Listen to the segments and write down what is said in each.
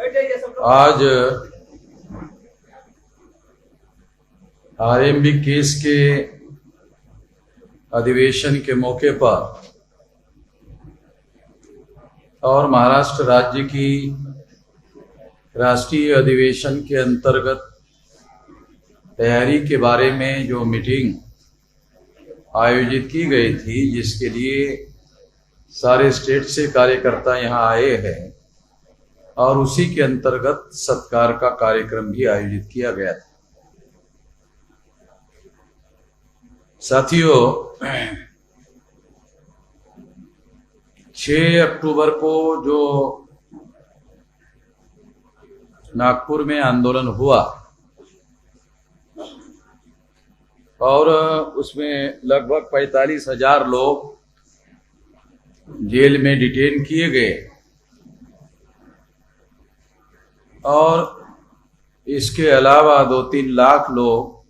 आज RMB case के अधिवेशन के मौके पर और महाराष्ट्र राज्य की राष्ट्रीय अधिवेशन के अंतर्गत तैयारी के बारे में जो मीटिंग आयोजित की गई थी, जिसके लिए सारे स्टेट से कार्यकर्ता यहाँ आए हैं और उसी के अंतर्गत सत्कार का कार्यक्रम भी आयोजित किया गया था। साथियों, 6 अक्टूबर को जो नागपुर में आंदोलन हुआ और उसमें लगभग 45,000 लोग जेल में डिटेन किए गए और इसके अलावा 2-3 लाख लोग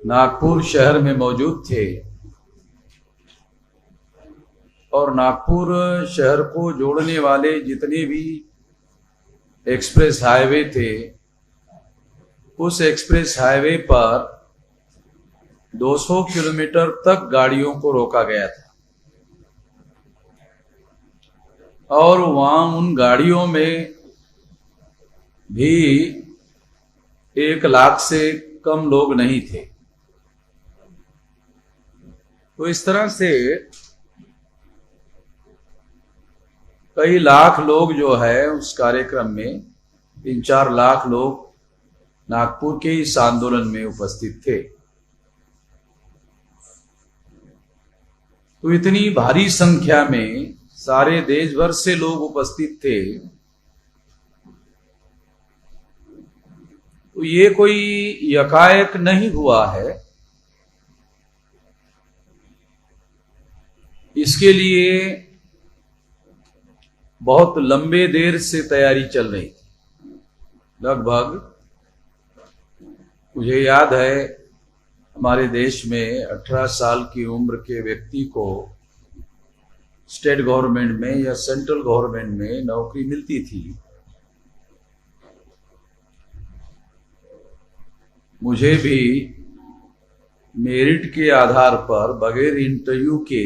नागपुर शहर में मौजूद थे और नागपुर शहर को जोड़ने वाले जितने भी एक्सप्रेस हाईवे थे, उस एक्सप्रेस हाईवे पर 200 किलोमीटर तक गाड़ियों को रोका गया था और वहां उन गाड़ियों में भी 1 लाख से कम लोग नहीं थे। तो इस तरह से कई लाख लोग जो है उस कार्यक्रम में 3-4 लाख लोग नागपुर के इस आंदोलन में उपस्थित थे। तो इतनी भारी संख्या में सारे देश भर से लोग उपस्थित थे, तो ये कोई यकायक नहीं हुआ है। इसके लिए बहुत लंबे देर से तैयारी चल रही थी। लगभग मुझे याद है हमारे देश में 18 साल की उम्र के व्यक्ति को स्टेट गवर्नमेंट में या सेंट्रल गवर्नमेंट में नौकरी मिलती थी। मुझे भी मेरिट के आधार पर बगैर इंटरव्यू के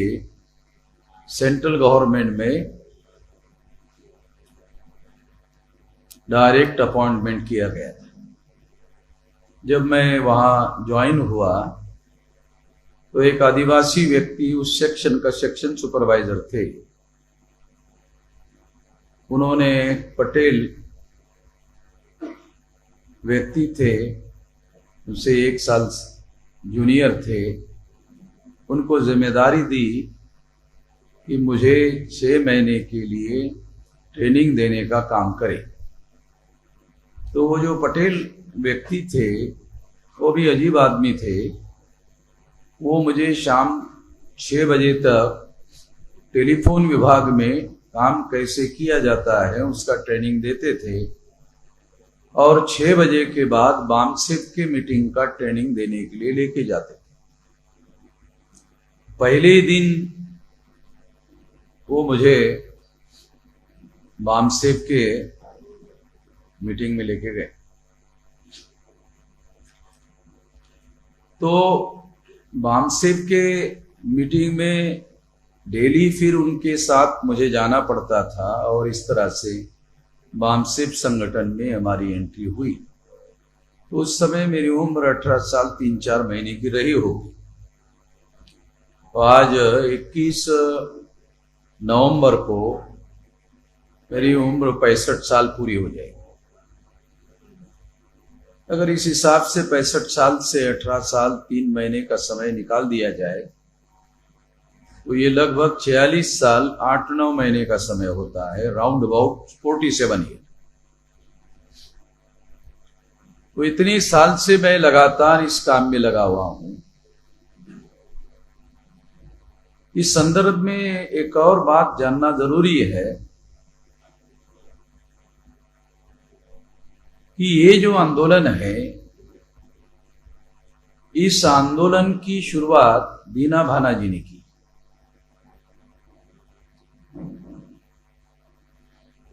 सेंट्रल गवर्नमेंट में डायरेक्ट अपॉइंटमेंट किया गया था। जब मैं वहां ज्वाइन हुआ तो एक आदिवासी व्यक्ति उस सेक्शन का सेक्शन सुपरवाइजर थे। उन्होंने पटेल व्यक्ति थे, उनसे 1 साल जूनियर थे, उनको जिम्मेदारी दी कि मुझे 6 महीने के लिए ट्रेनिंग देने का काम करे। तो वो जो पटेल व्यक्ति थे वो भी अजीब आदमी थे। वो मुझे शाम 6 बजे तक टेलीफोन विभाग में काम कैसे किया जाता है उसका ट्रेनिंग देते थे और 6 बजे के बाद बामसेप के मीटिंग का ट्रेनिंग देने के लिए लेके जाते थे। पहले दिन वो मुझे बामसेप के मीटिंग में लेके गए। तो बामसेप के मीटिंग में डेली फिर उनके साथ मुझे जाना पड़ता था और इस तरह से बामसेप संगठन में हमारी एंट्री हुई। तो उस समय मेरी उम्र 18 साल 3-4 महीने की रही होगी। तो आज 21 नवंबर को मेरी उम्र 65 साल पूरी हो जाएगी। अगर इस हिसाब से 65 साल से 18 साल 3 महीने का समय निकाल दिया जाए तो ये लगभग 46 साल 8-9 महीने का समय होता है, राउंड अबाउट 47 ईयर। तो इतने साल से मैं लगातार इस काम में लगा हुआ हूं। इस संदर्भ में एक और बात जानना जरूरी है कि ये जो आंदोलन है, इस आंदोलन की शुरुआत दीना भानाजी ने की।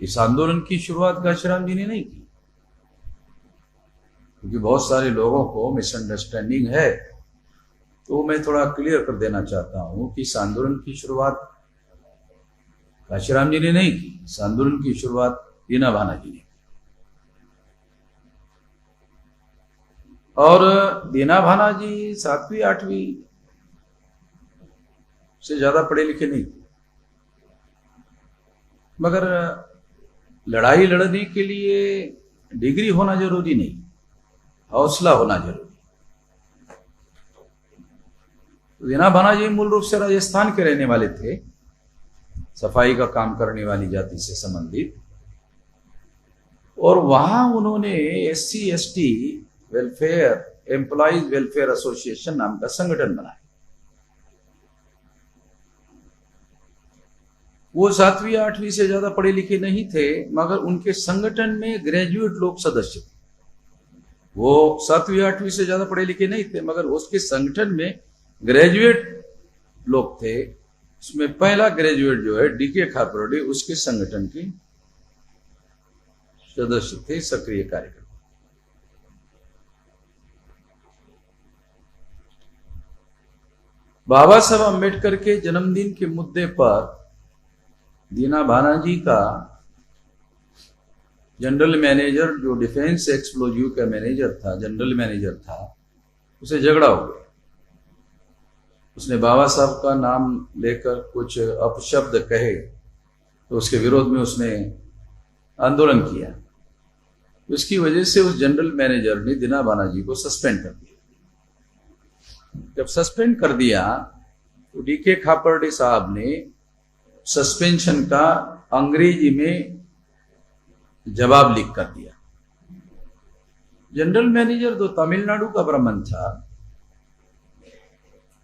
इस आंदोलन की शुरुआत काशीराम जी ने नहीं की, क्योंकि बहुत सारे लोगों को मिसअंडरस्टैंडिंग है। तो मैं थोड़ा क्लियर कर देना चाहता हूं कि इस आंदोलन की शुरुआत काशीराम जी ने नहीं की, इस आंदोलन की शुरुआत दीना भाना जी ने की। और दीना भाना जी 7वीं 8वीं से ज्यादा पढ़े लिखे नहीं थे, मगर लड़ाई लड़ने के लिए डिग्री होना जरूरी नहीं, हौसला होना जरूरी। दीना भाना जी मूल रूप से राजस्थान के रहने वाले थे, सफाई का काम करने वाली जाति से संबंधित, और वहां उन्होंने SC/ST welfare employees welfare association नाम का संगठन बनाया। वो 7वीं 8वीं से ज्यादा पढ़े लिखे नहीं थे, मगर उनके संगठन में ग्रेजुएट लोग सदस्य थे। वो 7वीं 8वीं से ज्यादा पढ़े लिखे नहीं थे, मगर उसके संगठन में ग्रेजुएट लोग थे। उसमें पहला ग्रेजुएट जो है DK खापरोडे, उसके संगठन के सदस्य थे, सक्रिय कार्यकर्ता। बाबा साहब अम्बेडकर के जन्मदिन के मुद्दे पर दीना भाना जी का जनरल मैनेजर, जो डिफेंस एक्सप्लोजिव का मैनेजर था, जनरल मैनेजर था, उसे झगड़ा हो गया। उसने बाबा साहब का नाम लेकर कुछ अपशब्द कहे, तो उसके विरोध में उसने आंदोलन किया। उसकी वजह से उस जनरल मैनेजर ने दीना भाना जी को सस्पेंड कर दिया। जब सस्पेंड कर दिया तो DK खापर्डे साहब ने सस्पेंशन का अंग्रेजी में जवाब लिख कर दिया। जनरल मैनेजर तो तमिलनाडु का ब्राह्मण था,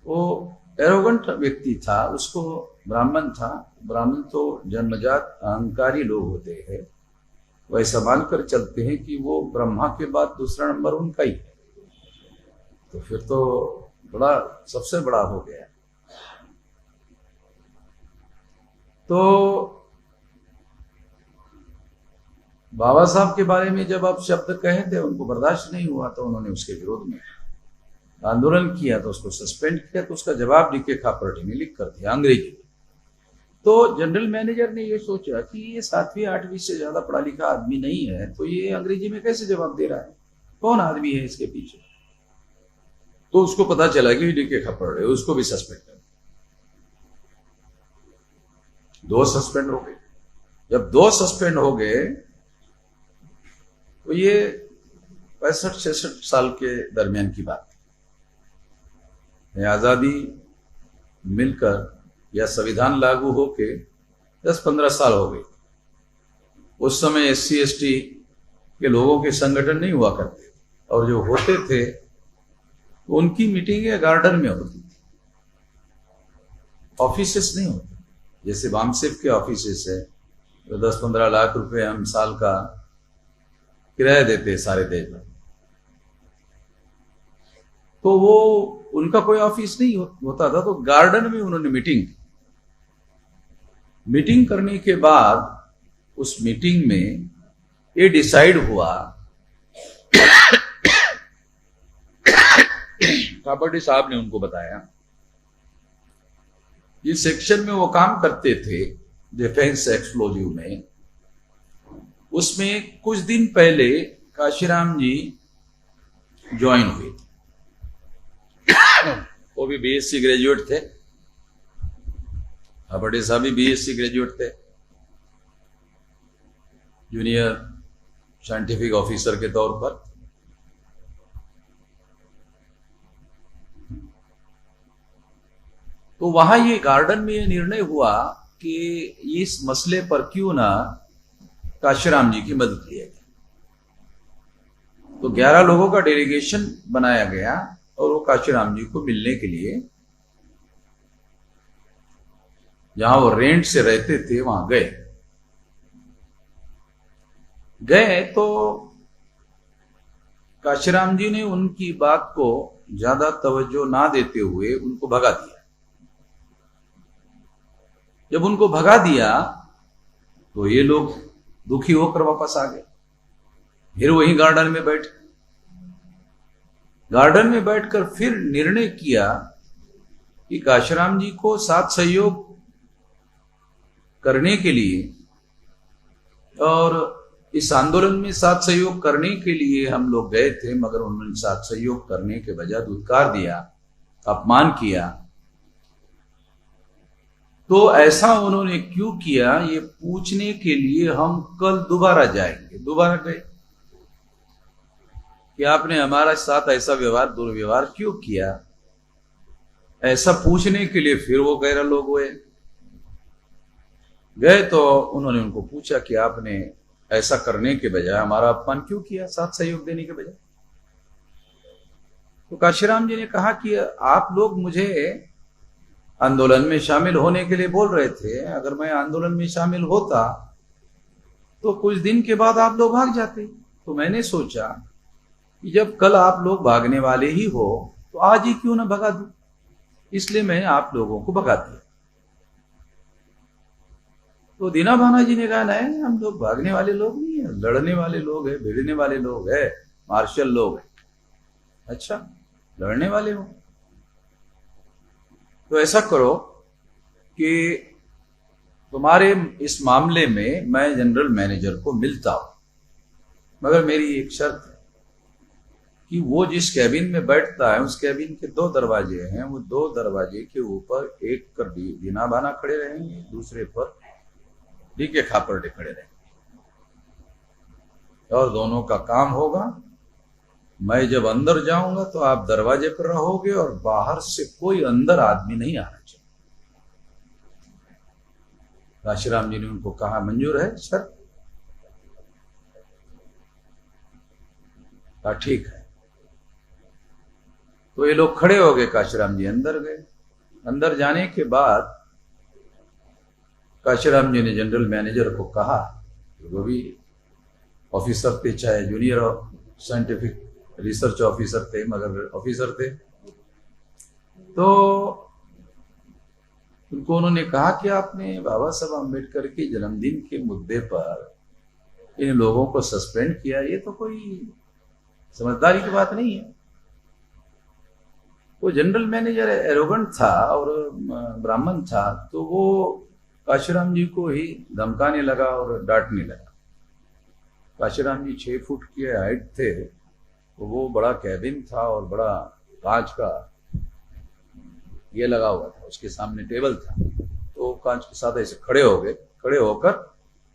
वो एरोगेंट व्यक्ति था, उसको ब्राह्मण था। ब्राह्मण तो जन्मजात अहंकारी लोग होते हैं, वैसा मानकर चलते हैं कि वो ब्रह्मा के बाद दूसरा नंबर उनका ही है। तो फिर तो बड़ा सबसे बड़ा हो गया। तो बाबा साहब के बारे में जब आप शब्द कहे थे, उनको बर्दाश्त नहीं हुआ, तो उन्होंने उसके विरोध में आंदोलन किया, तो उसको सस्पेंड किया। तो उसका जवाब DK खापर्डे ने लिख कर दिया अंग्रेजी में। तो जनरल मैनेजर ने ये सोचा कि ये 7वीं 8वीं से ज्यादा पढ़ा लिखा आदमी नहीं है, तो ये अंग्रेजी में कैसे जवाब दे रहा है, कौन आदमी है इसके पीछे। तो उसको पता चला कि DK खापर्डे, उसको भी सस्पेंड कर। 2 सस्पेंड हो गए। जब 2 सस्पेंड हो गए तो ये 65-66 साल के दरमियान की बात है। आजादी मिलकर या संविधान लागू होके 10-15 साल हो गए। उस समय SC/ST के लोगों के संगठन नहीं हुआ करते, और जो होते थे उनकी मीटिंगें गार्डन में होती थी, ऑफिसेस नहीं होते। जैसे वामसिफ के ऑफिसेस है, तो 10-15 लाख रुपए हम साल का किराया देते हैं सारे देश में। तो वो उनका कोई ऑफिस नहीं होता था, तो गार्डन में उन्होंने मीटिंग करने के बाद उस मीटिंग में ये डिसाइड हुआ, खापर्डे साहब ने उनको बताया, जिस सेक्शन में वो काम करते थे डिफेंस एक्सप्लोजिव में, उसमें कुछ दिन पहले काशीराम जी ज्वाइन हुए थे। वो भी BSc ग्रेजुएट थे, खापर्डे साहब भी BSc ग्रेजुएट थे, जूनियर साइंटिफिक ऑफिसर के तौर पर। तो वहां ये गार्डन में ये निर्णय हुआ कि इस मसले पर क्यों ना काशीराम जी की मदद लिया जाए। तो 11 लोगों का डेलीगेशन बनाया गया, और वो काशीराम जी को मिलने के लिए जहां वो रेंट से रहते थे वहां गए। तो काशीराम जी ने उनकी बात को ज्यादा तवज्जो ना देते हुए उनको भगा दिया। जब उनको भगा दिया तो ये लोग दुखी होकर वापस आ गए। फिर वही गार्डन में बैठे। गार्डन में बैठकर फिर निर्णय किया कि काशीराम जी को साथ सहयोग करने के लिए और इस आंदोलन में साथ सहयोग करने के लिए हम लोग गए थे, मगर उन्होंने साथ सहयोग करने के बजाय धुतकार दिया, अपमान किया। तो ऐसा उन्होंने क्यों किया, ये पूछने के लिए हम कल दोबारा जाएंगे। दोबारा गए कि आपने हमारे साथ ऐसा व्यवहार, दुर्व्यवहार क्यों किया, ऐसा पूछने के लिए फिर वो 11 लोग हुए। गए तो उन्होंने उनको पूछा कि आपने ऐसा करने के बजाय हमारा अपमान क्यों किया, साथ सहयोग देने के बजाय। तो काशीराम जी ने कहा कि आप लोग मुझे आंदोलन में शामिल होने के लिए बोल रहे थे, अगर मैं आंदोलन में शामिल होता तो कुछ दिन के बाद आप लोग भाग जाते। तो मैंने सोचा कि जब कल आप लोग भागने वाले ही हो तो आज ही क्यों ना भगा दूं, इसलिए मैंने आप लोगों को भगा दिया। तो दीना भाना जी ने कहा नहीं, हम लोग भागने वाले लोग नहीं है, लड़ने वाले लोग हैं, भिड़ने वाले लोग हैं, मार्शल लोग हैं। अच्छा, लड़ने वाले हो तो ऐसा करो कि तुम्हारे इस मामले में मैं जनरल मैनेजर को मिलता हूं, मगर मेरी एक शर्त है कि वो जिस कैबिन में बैठता है उस कैबिन के 2 दरवाजे हैं, वो 2 दरवाजे के ऊपर एक पर दीना भाना खड़े रहेंगे, दूसरे पर डीके खापर्डे खड़े रहेंगे, और दोनों का काम होगा, मैं जब अंदर जाऊंगा तो आप दरवाजे पर रहोगे और बाहर से कोई अंदर आदमी नहीं आना चाहिए। काशीराम जी ने उनको कहा मंजूर है सर? कहा ठीक है। तो ये लोग खड़े हो गए, काशीराम जी अंदर गए। अंदर जाने के बाद काशीराम जी ने जनरल मैनेजर को कहा, वो भी ऑफिसर थे, चाहे जूनियर साइंटिफिक रिसर्च ऑफिसर थे, मगर ऑफिसर थे, तो उनको उन्होंने कहा कि आपने बाबा साहब अम्बेडकर के जन्मदिन के मुद्दे पर इन लोगों को सस्पेंड किया, ये तो कोई समझदारी की बात नहीं है। वो जनरल मैनेजर एरोगेंट था और ब्राह्मण था, तो वो काशीराम जी को ही धमकाने लगा और डांटने लगा। काशीराम जी 6 फुट की हाइट थे, तो वो बड़ा कैबिन था और बड़ा कांच का ये लगा हुआ था, उसके सामने टेबल था, तो कांच के साथ ऐसे खड़े हो गए। खड़े होकर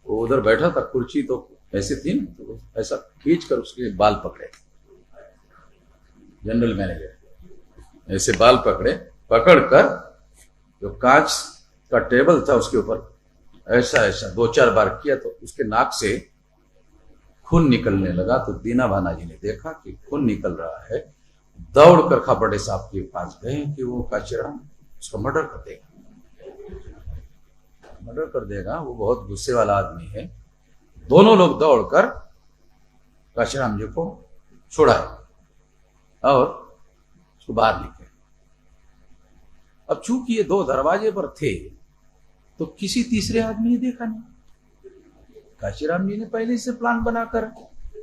वो उधर बैठा था, कुर्सी तो ऐसे थी ना, तो ऐसा खींच कर उसके बाल पकड़े। जनरल मैनेजर ऐसे बाल पकड़े, पकड़कर जो कांच का टेबल था उसके ऊपर ऐसा ऐसा 2-4 बार किया, तो उसके नाक से खून निकलने लगा। तो दीना भाना जी ने देखा कि खून निकल रहा है, दौड़कर खापर्डे साहब के पास गए कि वो काशीराम उसका मर्डर कर देगा, मर्डर कर देगा, वो बहुत गुस्से वाला आदमी है। दोनों लोग दौड़कर काशीराम जी को छुड़ाए और उसको बाहर निकले। अब चूंकि ये 2 दरवाजे पर थे तो किसी तीसरे आदमी ने देखा नहीं। काशीराम जी ने पहले से प्लान बनाकर,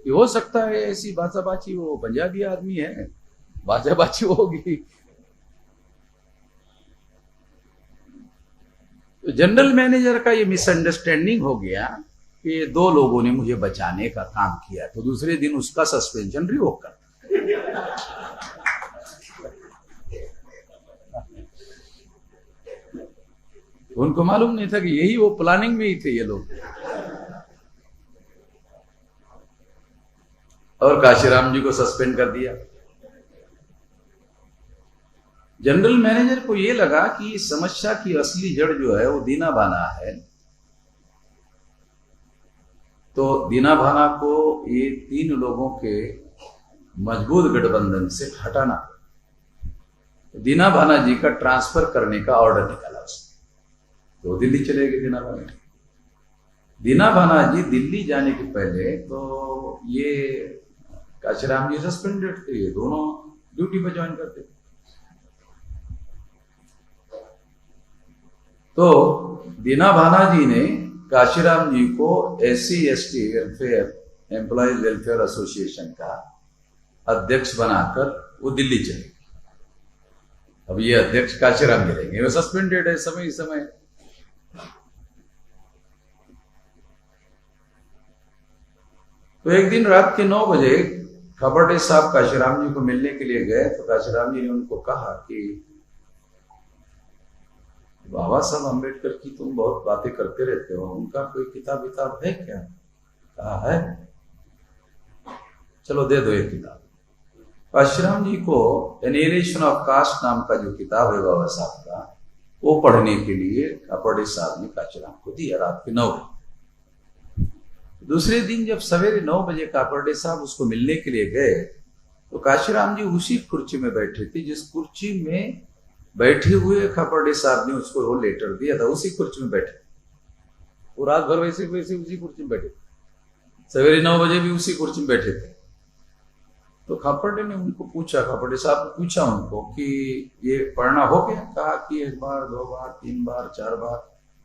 ये हो सकता है ऐसी बाचाबाची, वो पंजाबी आदमी है, बाचाबाची होगी। तो जनरल मैनेजर का ये मिसअंडरस्टैंडिंग हो गया कि 2 लोगों ने मुझे बचाने का काम किया, तो दूसरे दिन उसका सस्पेंशन रिवोक कर। उनको मालूम नहीं था कि यही वो प्लानिंग में ही थे ये लोग। और काशीराम जी को सस्पेंड कर दिया। जनरल मैनेजर को यह लगा कि इस समस्या की असली जड़ जो है वो दीना भाना है, तो दीना भाना को ये 3 लोगों के मजबूत गठबंधन से हटाना। दीना भाना जी का ट्रांसफर करने का ऑर्डर निकाला उसने, तो दिल्ली चले गए दीना भाना। दीना भाना जी दिल्ली जाने के पहले तो ये काशीराम जी सस्पेंडेड थे, ये दोनों ड्यूटी पर ज्वाइन करते थे। तो दीना भाना जी ने काशीराम जी को SC/ST welfare employees welfare association का अध्यक्ष बनाकर वो दिल्ली चले गए। अब ये अध्यक्ष काशीराम जी रहेंगे, वो सस्पेंडेड है समय समय। तो एक दिन रात के 9 बजे खबरडे साहब काशीराम जी को मिलने के लिए गए, तो काशीराम जी ने उनको कहा कि बाबा साहब अम्बेडकर की तुम बहुत बातें करते रहते हो, उनका कोई किताब विताब है क्या? कहा है, चलो दे दो एक किताब। काशीराम जी को एनिहिलेशन ऑफ कास्ट नाम का जो किताब है बाबा साहब का, वो पढ़ने के लिए खबरडे साहब ने काशीराम को दिया रात के 9 बजे। दूसरे दिन जब सवेरे 9 बजे कापरडे साहब उसको मिलने के लिए गए, तो काशीराम जी उसी कुर्सी में बैठे थे जिस कुर्सी में बैठे हुए खबरडे साहब ने उसको वो लेटर दिया था, उसी कुर्सी में बैठे। वो रात भर वैसे वैसे उसी कुर्सी में बैठे, सवेरे 9 बजे भी उसी कुर्सी में बैठे थे। तो खबरडे ने उनको पूछा, खबरडे साहब ने पूछा उनको कि ये पढ़ना हो गया? कहा कि 1 बार 2 बार 3 बार 4 बार,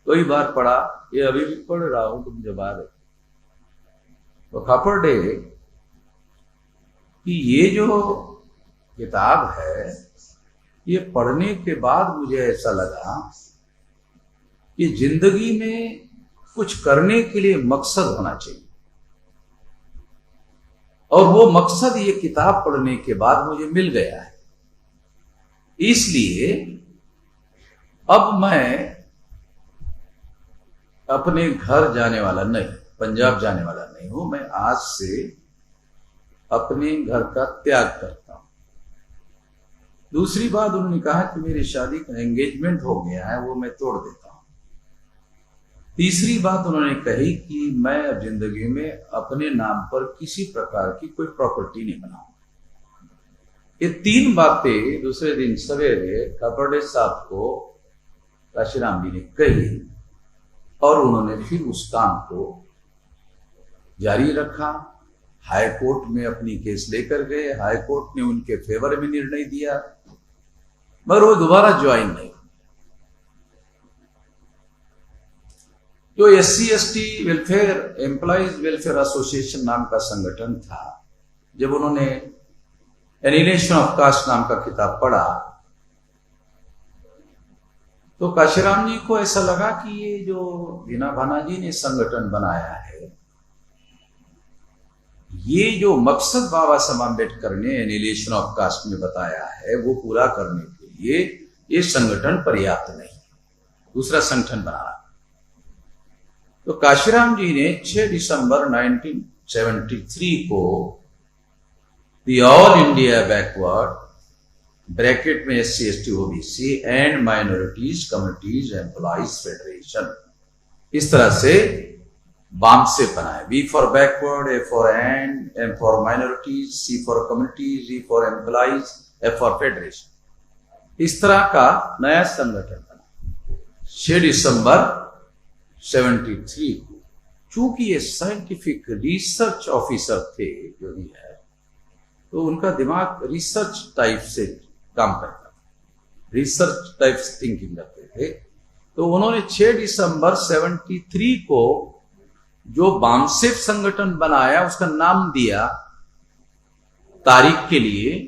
कई बार पढ़ा, ये अभी भी पढ़ रहा हूं, तुम जब आ रहे। तो खबरडे कि ये जो किताब है, ये पढ़ने के बाद मुझे ऐसा लगा कि जिंदगी में कुछ करने के लिए मकसद होना चाहिए, और वो मकसद ये किताब पढ़ने के बाद मुझे मिल गया है। इसलिए अब मैं अपने घर जाने वाला नहीं, पंजाब जाने वाला नहीं हूं। मैं आज से अपने घर का त्याग करता हूं। दूसरी बात उन्होंने कहा कि मेरी शादी का एंगेजमेंट हो गया है, वो मैं तोड़ देता हूं। तीसरी बात उन्होंने कही कि मैं अब जिंदगी में अपने नाम पर किसी प्रकार की कोई प्रॉपर्टी नहीं बनाऊंगा। ये 3 बातें दूसरे दिन सवेरे खबरडे साहब को काशीराम जी ने कही, और उन्होंने फिर उस काम को जारी रखा। हाई कोर्ट में अपनी केस लेकर गए, हाई कोर्ट ने उनके फेवर में निर्णय दिया, मगर वो दोबारा ज्वाइन नहीं। जो SC/ST welfare employees welfare association नाम का संगठन था, जब उन्होंने एनिहिलेशन ऑफ कास्ट नाम का किताब पढ़ा, तो काशीराम जी को ऐसा लगा कि ये जो दीना भाना जी ने संगठन बनाया है, ये जो मकसद बाबा साहब अम्बेडकर ने एनिहिलेशन ऑफ कास्ट में बताया है, वो पूरा करने के लिए ये संगठन पर्याप्त नहीं, दूसरा संगठन बनाना। तो काशीराम जी ने 6 दिसंबर 1973 को the all India backward bracket में SC/ST OBC and minorities communities employees federation, इस तरह से बामसेफ बनाए। B for backward, A for and, M for minorities, C for communities, E for employees, F for federation. इस तरह का नया संगठन बना 6 दिसंबर 73 को। चूंकि ये साइंटिफिक रिसर्च ऑफिसर थे जो भी है, तो उनका दिमाग रिसर्च टाइप से काम करता था, रिसर्च टाइप थिंकिंग करते थे। तो उन्होंने 6 दिसंबर 73 को जो बामसेफ संगठन बनाया, उसका नाम दिया तारीख के लिए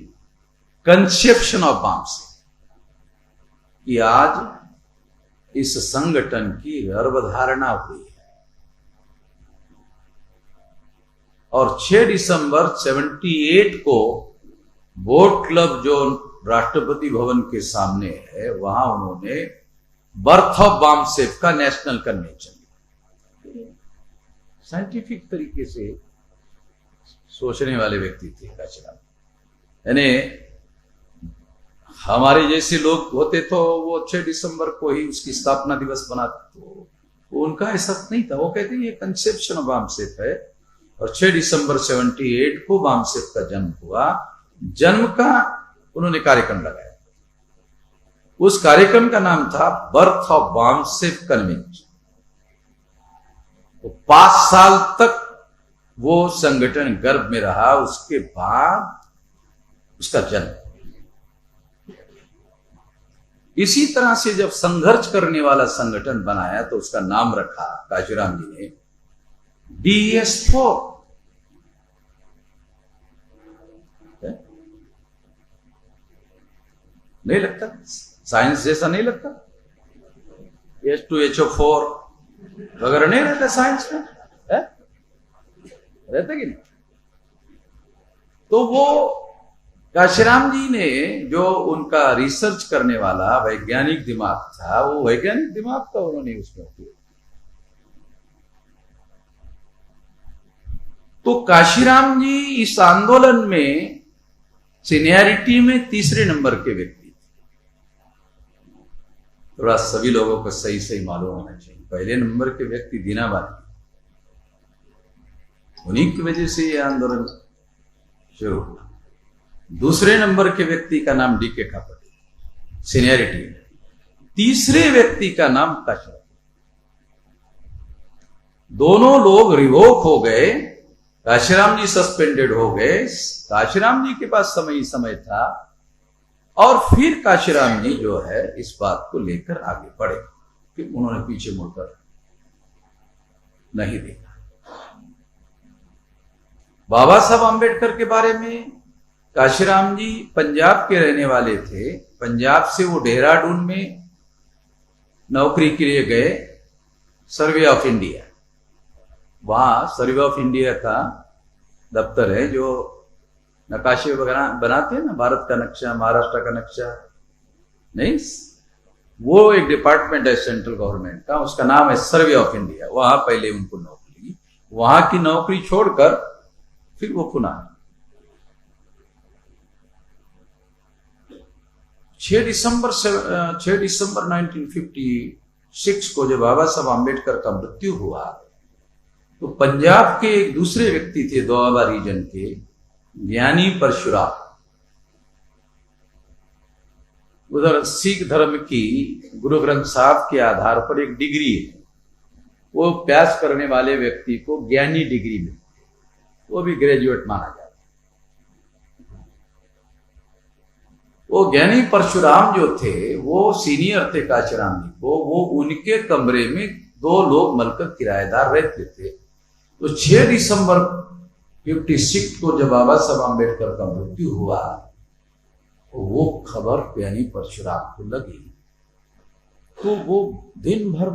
कंसेप्शन ऑफ बामसेफ, कि आज इस संगठन की गर्भधारणा हुई है। और 6 दिसंबर 78 को बोट क्लब जो राष्ट्रपति भवन के सामने है, वहां उन्होंने बर्थ ऑफ बामसेफ का नेशनल कन्वेंशन, साइंटिफिक तरीके से सोचने वाले व्यक्ति थे काशीराम। यानी हमारे जैसे लोग होते तो वो 6 दिसंबर को ही उसकी स्थापना दिवस बनाते, तो उनका ऐसा नहीं था। वो कहते ये कंसेप्शन ऑफ बामसेफ है, और 6 दिसंबर 78 को बामसेफ का जन्म हुआ। जन्म का उन्होंने कार्यक्रम लगाया, उस कार्यक्रम का नाम था बर्थ ऑफ बामसेफ कन्वेंशन। तो 5 साल तक वो संगठन गर्भ में रहा, उसके बाद उसका जन्म। इसी तरह से जब संघर्ष करने वाला संगठन बनाया तो उसका नाम रखा काशीराम जी ने BS4। नहीं लगता? साइंस जैसा नहीं लगता? H2HO4 वगैरह नहीं रहता साइंस में, है? रहता कि नहीं? तो वो काशीराम जी ने जो उनका रिसर्च करने वाला वैज्ञानिक दिमाग था, वो वैज्ञानिक दिमाग का उन्होंने उसमें उपयोग। तो काशीराम जी इस आंदोलन में सीनियरिटी में तीसरे नंबर के व्यक्ति थे। थोड़ा सभी लोगों को सही सही मालूम होना चाहिए। पहले नंबर के व्यक्ति दीनाबाई, उन्हीं की वजह से यह आंदोलन शुरू हुआ। दूसरे नंबर के व्यक्ति का नाम DK खापटे, सीनियरिटी। तीसरे व्यक्ति का नाम काशीराम। दोनों लोग रिवोक हो गए, काशीराम जी सस्पेंडेड हो गए। काशीराम जी के पास समय ही समय था और फिर काशीराम जी जो है इस बात को लेकर आगे बढ़े। फिर उन्होंने पीछे मुड़कर नहीं देखा। बाबा साहब आम्बेडकर के बारे में, काशीराम जी पंजाब के रहने वाले थे। पंजाब से वो देहरादून में नौकरी के लिए गए, सर्वे ऑफ इंडिया। वहां सर्वे ऑफ इंडिया का दफ्तर है, जो नकाशे वगैरह बनाते हैं ना, भारत का नक्शा, महाराष्ट्र का नक्शा, नहीं, वो एक डिपार्टमेंट है सेंट्रल गवर्नमेंट का, उसका नाम है सर्वे ऑफ इंडिया। वहां पहले उनको नौकरी, वहां की नौकरी छोड़कर फिर वो पुनः 6 दिसंबर 1956 को जब बाबा साहब आम्बेडकर का मृत्यु हुआ तो पंजाब के एक दूसरे व्यक्ति थे, दोआबा रीजन के, ज्ञानी परशुराम। उधर सिख धर्म की गुरु ग्रंथ साहब के आधार पर एक डिग्री है, वो अभ्यास करने वाले व्यक्ति को ज्ञानी डिग्री मिलती है, वो भी ग्रेजुएट माना जाता है। वो ज्ञानी परशुराम जो थे वो सीनियर थे काशीराम जी को। वो उनके कमरे में 2 लोग मिलकर किराएदार रहते थे। तो 6 दिसंबर 56 को जब बाबा साहब आम्बेडकर का मृत्यु हुआ तो वो खबर ज्ञानी परशुराम को लगी, तो वो दिन भर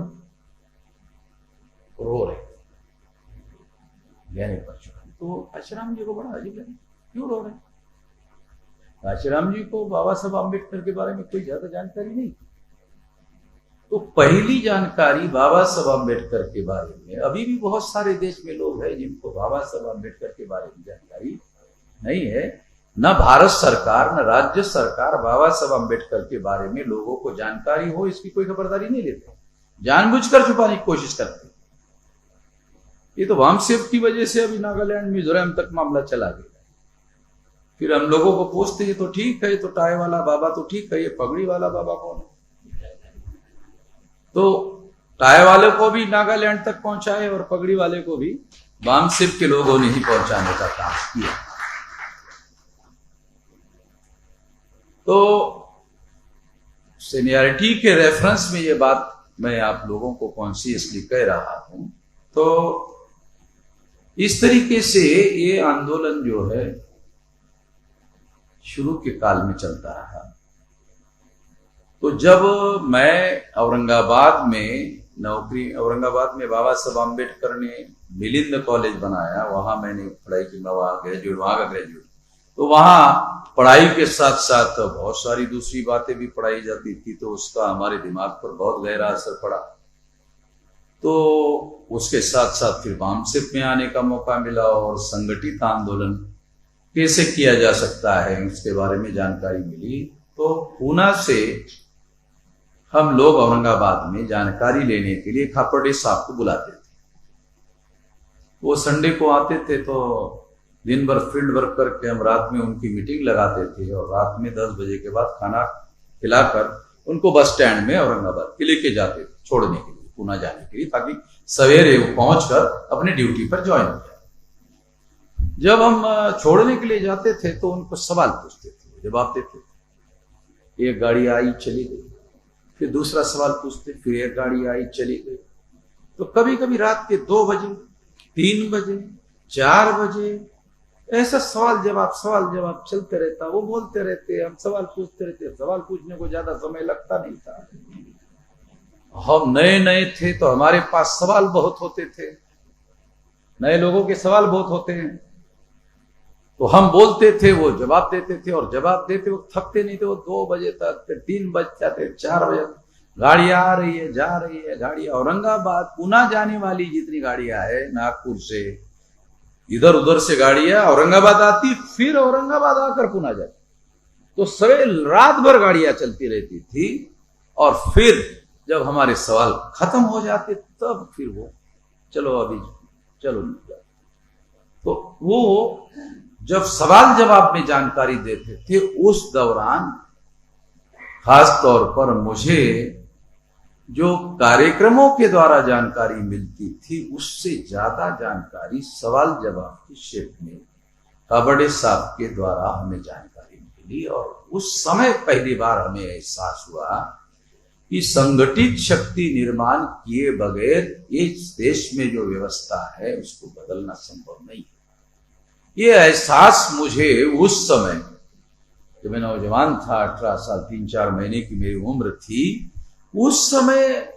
रो रहे थे ज्ञानी परशुराम। तो काशीराम जी को बड़ा अजीब लगा, क्यों रो रहे? काशीराम जी को बाबा साहब आम्बेडकर के बारे में कोई ज्यादा जानकारी नहीं। तो पहली जानकारी बाबा साहब आम्बेडकर के बारे में, अभी भी बहुत सारे देश में लोग हैं जिनको बाबा साहब आम्बेडकर के बारे में जानकारी नहीं है। न भारत सरकार न राज्य सरकार बाबा साहब आम्बेडकर के बारे में लोगों को जानकारी हो इसकी कोई खबरदारी नहीं लेते, जानबूझकर छुपाने की कोशिश करते। ये तो वामसेव की वजह से अभी नागालैंड मिजोरम तक मामला चला गया। फिर हम लोगों को पूछते हैं तो ठीक है, तो टाई वाला बाबा तो ठीक है, ये पगड़ी वाला बाबा कौन है? तो टाई वाले को भी नागालैंड तक पहुंचाए और पगड़ी वाले को भी वामसेव के लोगों ने ही पहुंचाने का काम किया। तो सीनियरिटी के रेफरेंस में ये बात मैं आप लोगों को कॉन्शियसली कह रहा हूं। तो इस तरीके से ये आंदोलन जो है शुरू के काल में चलता रहा। तो जब मैं औरंगाबाद में बाबा साहब आम्बेडकर ने मिलिंद कॉलेज बनाया, वहां मैंने पढ़ाई की, मैं वहां का ग्रेजुएट। तो वहां पढ़ाई के साथ साथ बहुत सारी दूसरी बातें भी पढ़ाई जाती थी, तो उसका हमारे दिमाग पर बहुत गहरा असर पड़ा। तो उसके साथ साथ फिर वामसेव में आने का मौका मिला और संगठित आंदोलन कैसे किया जा सकता है उसके बारे में जानकारी मिली। तो पूना से हम लोग औरंगाबाद में जानकारी लेने के लिए खापर्डे साहब को बुलाते थे। वो संडे को आते थे, तो दिन भर फील्ड वर्क करके हम रात में उनकी मीटिंग लगाते थे और रात में 10 बजे के बाद खाना खिलाकर उनको बस स्टैंड में औरंगाबाद के लेके जाते थे, छोड़ने के लिए, पूना जाने के लिए, ताकि सवेरे वो पहुंचकर अपने ड्यूटी पर ज्वाइन हो जाए। जब हम छोड़ने के लिए जाते थे तो उनको सवाल पूछते थे, जवाब देते थे। एक गाड़ी आई, चली गई, फिर दूसरा सवाल पूछते, फिर एक गाड़ी आई चली गई। तो कभी कभी रात के 2 बजे, 3 बजे, 4 बजे ऐसा सवाल जवाब चलते रहता। वो बोलते रहते, हम सवाल पूछते रहते। सवाल पूछने को ज्यादा समय लगता नहीं था। हम नए नए थे तो हमारे पास सवाल बहुत होते थे, नए लोगों के सवाल बहुत होते हैं। तो हम बोलते थे, वो जवाब देते थे, और जवाब देते वो थकते नहीं थे। वो 2 बजे तक, फिर 3 बज जाते, 4 बजे गाड़ियां आ रही है, जा रही है गाड़ियां। औरंगाबाद पुणे जाने वाली जितनी गाड़ियां है, नागपुर से इधर उधर से गाड़ियां औरंगाबाद आती, फिर औरंगाबाद आकर पुणे जाती। तो सवेरे रात भर गाड़ियां चलती रहती थी। और फिर जब हमारे सवाल खत्म हो जाते तब फिर वो चलो अभी चलो। तो वो जब सवाल जवाब में जानकारी देते थे, उस दौरान खास तौर पर मुझे जो कार्यक्रमों के द्वारा जानकारी मिलती थी, उससे ज्यादा जानकारी सवाल जवाब की शेप में काबड़े साहब के द्वारा हमें जानकारी मिली। और उस समय पहली बार हमें एहसास हुआ कि संगठित शक्ति निर्माण किए बगैर इस देश में जो व्यवस्था है उसको बदलना संभव नहीं। ये एहसास मुझे उस समय जब मैं नौजवान था, 18 साल 3-4 महीने की मेरी उम्र थी, उस समय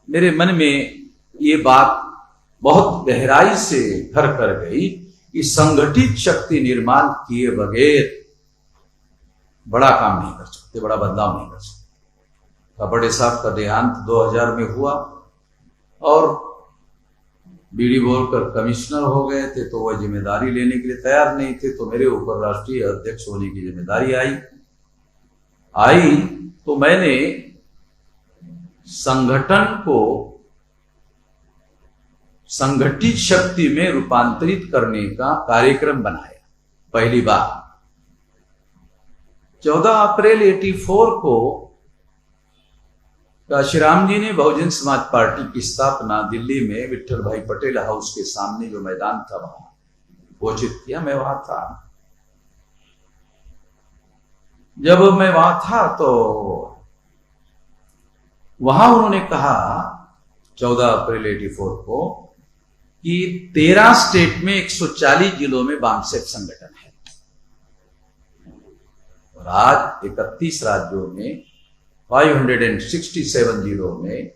मेरे मन में ये बात बहुत गहराई से घर कर गई कि संगठित शक्ति निर्माण किए बगैर बड़ा काम नहीं कर सकते, बड़ा बदलाव नहीं कर सकते। काबड़े साहब का देहांत 2000 में हुआ और बीडी बोलकर कमिश्नर हो गए थे, तो वह जिम्मेदारी लेने के लिए तैयार नहीं थे। तो मेरे ऊपर राष्ट्रीय अध्यक्ष होने की जिम्मेदारी आई तो मैंने संगठन को संगठित शक्ति में रूपांतरित करने का कार्यक्रम बनाया पहली बार। 14 अप्रैल 84 को काशीराम जी ने बहुजन समाज पार्टी की स्थापना दिल्ली में विठल भाई पटेल हाउस के सामने जो मैदान था वहां घोषित किया। मैं वहां था। जब मैं वहां था तो वहां उन्होंने कहा 14 अप्रैल 84 को कि 13 स्टेट में 140 जिलों में बामसेफ संगठन है और आज 31 राज्यों में 567 जिलों में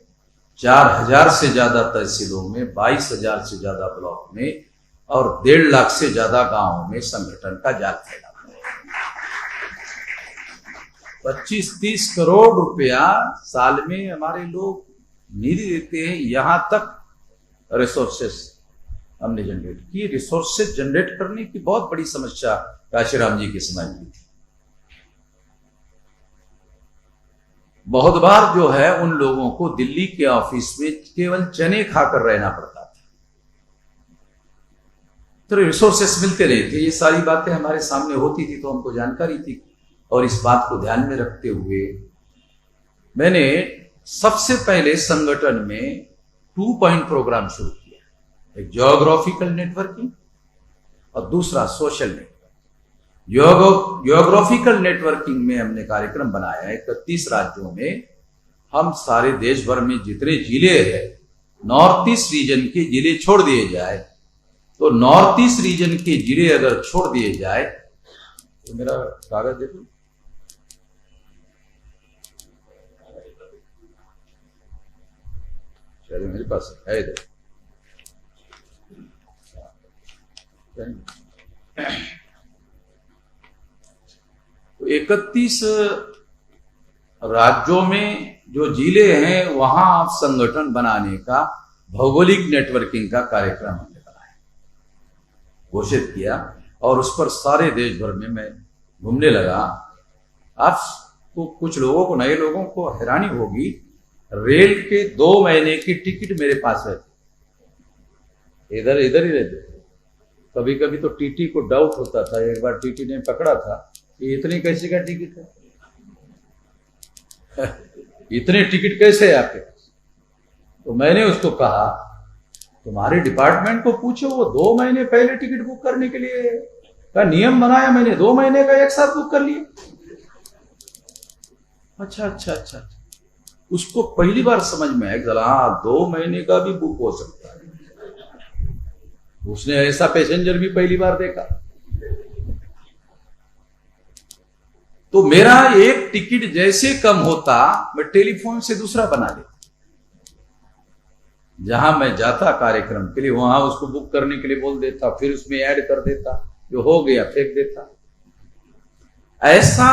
4000 से ज्यादा तहसीलों में 22,000 से ज्यादा ब्लॉक में और 1.5 लाख से ज्यादा गांवों में संगठन का जाल फैला है। 25-30 करोड़ रुपया साल में हमारे लोग निधि देते हैं। यहां तक रिसोर्सेस हमने जनरेट की। रिसोर्सेस जनरेट करने की बहुत बड़ी समस्या काशीराम जी के समय में थी। बहुत बार जो है उन लोगों को दिल्ली के ऑफिस में केवल चने खाकर रहना पड़ता था, तो रिसोर्सेस मिलते नहीं थे। ये सारी बातें हमारे सामने होती थी तो हमको जानकारी थी। और इस बात को ध्यान में रखते हुए मैंने सबसे पहले संगठन में 2 पॉइंट प्रोग्राम शुरू किया। एक ज्योग्राफिकल नेटवर्किंग और दूसरा सोशल नेटवर्किंग। ज्योग्राफिकल नेटवर्किंग में हमने कार्यक्रम बनाया है 31 राज्यों में। हम सारे देश भर में जितने जिले हैं, नॉर्थ ईस्ट रीजन के जिले छोड़ दिए जाए तो नॉर्थ ईस्ट रीजन के जिले अगर छोड़ दिए जाए तो मेरा कागज देखो, चलिए मेरे पास है इधर। तो 31 राज्यों में जो जिले हैं वहां आप संगठन बनाने का भौगोलिक नेटवर्किंग का कार्यक्रम हमने बनाया, घोषित किया और उस पर सारे देश भर में मैं घूमने लगा। आपको कुछ लोगों को, नए लोगों को हैरानी होगी, रेल के 2 महीने की टिकट मेरे पास है। इधर ही रहते थे। कभी कभी तो टीटी को डाउट होता था। एक बार टीटी ने पकड़ा था, ये इतनी कैसे का टिकट है इतने टिकट कैसे है आपके पास? तो मैंने उसको कहा तुम्हारे डिपार्टमेंट को पूछो, वो 2 महीने पहले टिकट बुक करने के लिए का नियम बनाया, मैंने 2 महीने का एक साथ बुक कर लिया। अच्छा। उसको पहली बार समझ में आया कि हाँ 2 महीने का भी बुक हो सकता है। उसने ऐसा पैसेंजर भी पहली बार देखा। तो मेरा एक टिकट जैसे कम होता मैं टेलीफोन से दूसरा बना लेता। जहां मैं जाता कार्यक्रम के लिए वहां उसको बुक करने के लिए बोल देता, फिर उसमें ऐड कर देता, जो हो गया फेंक देता। ऐसा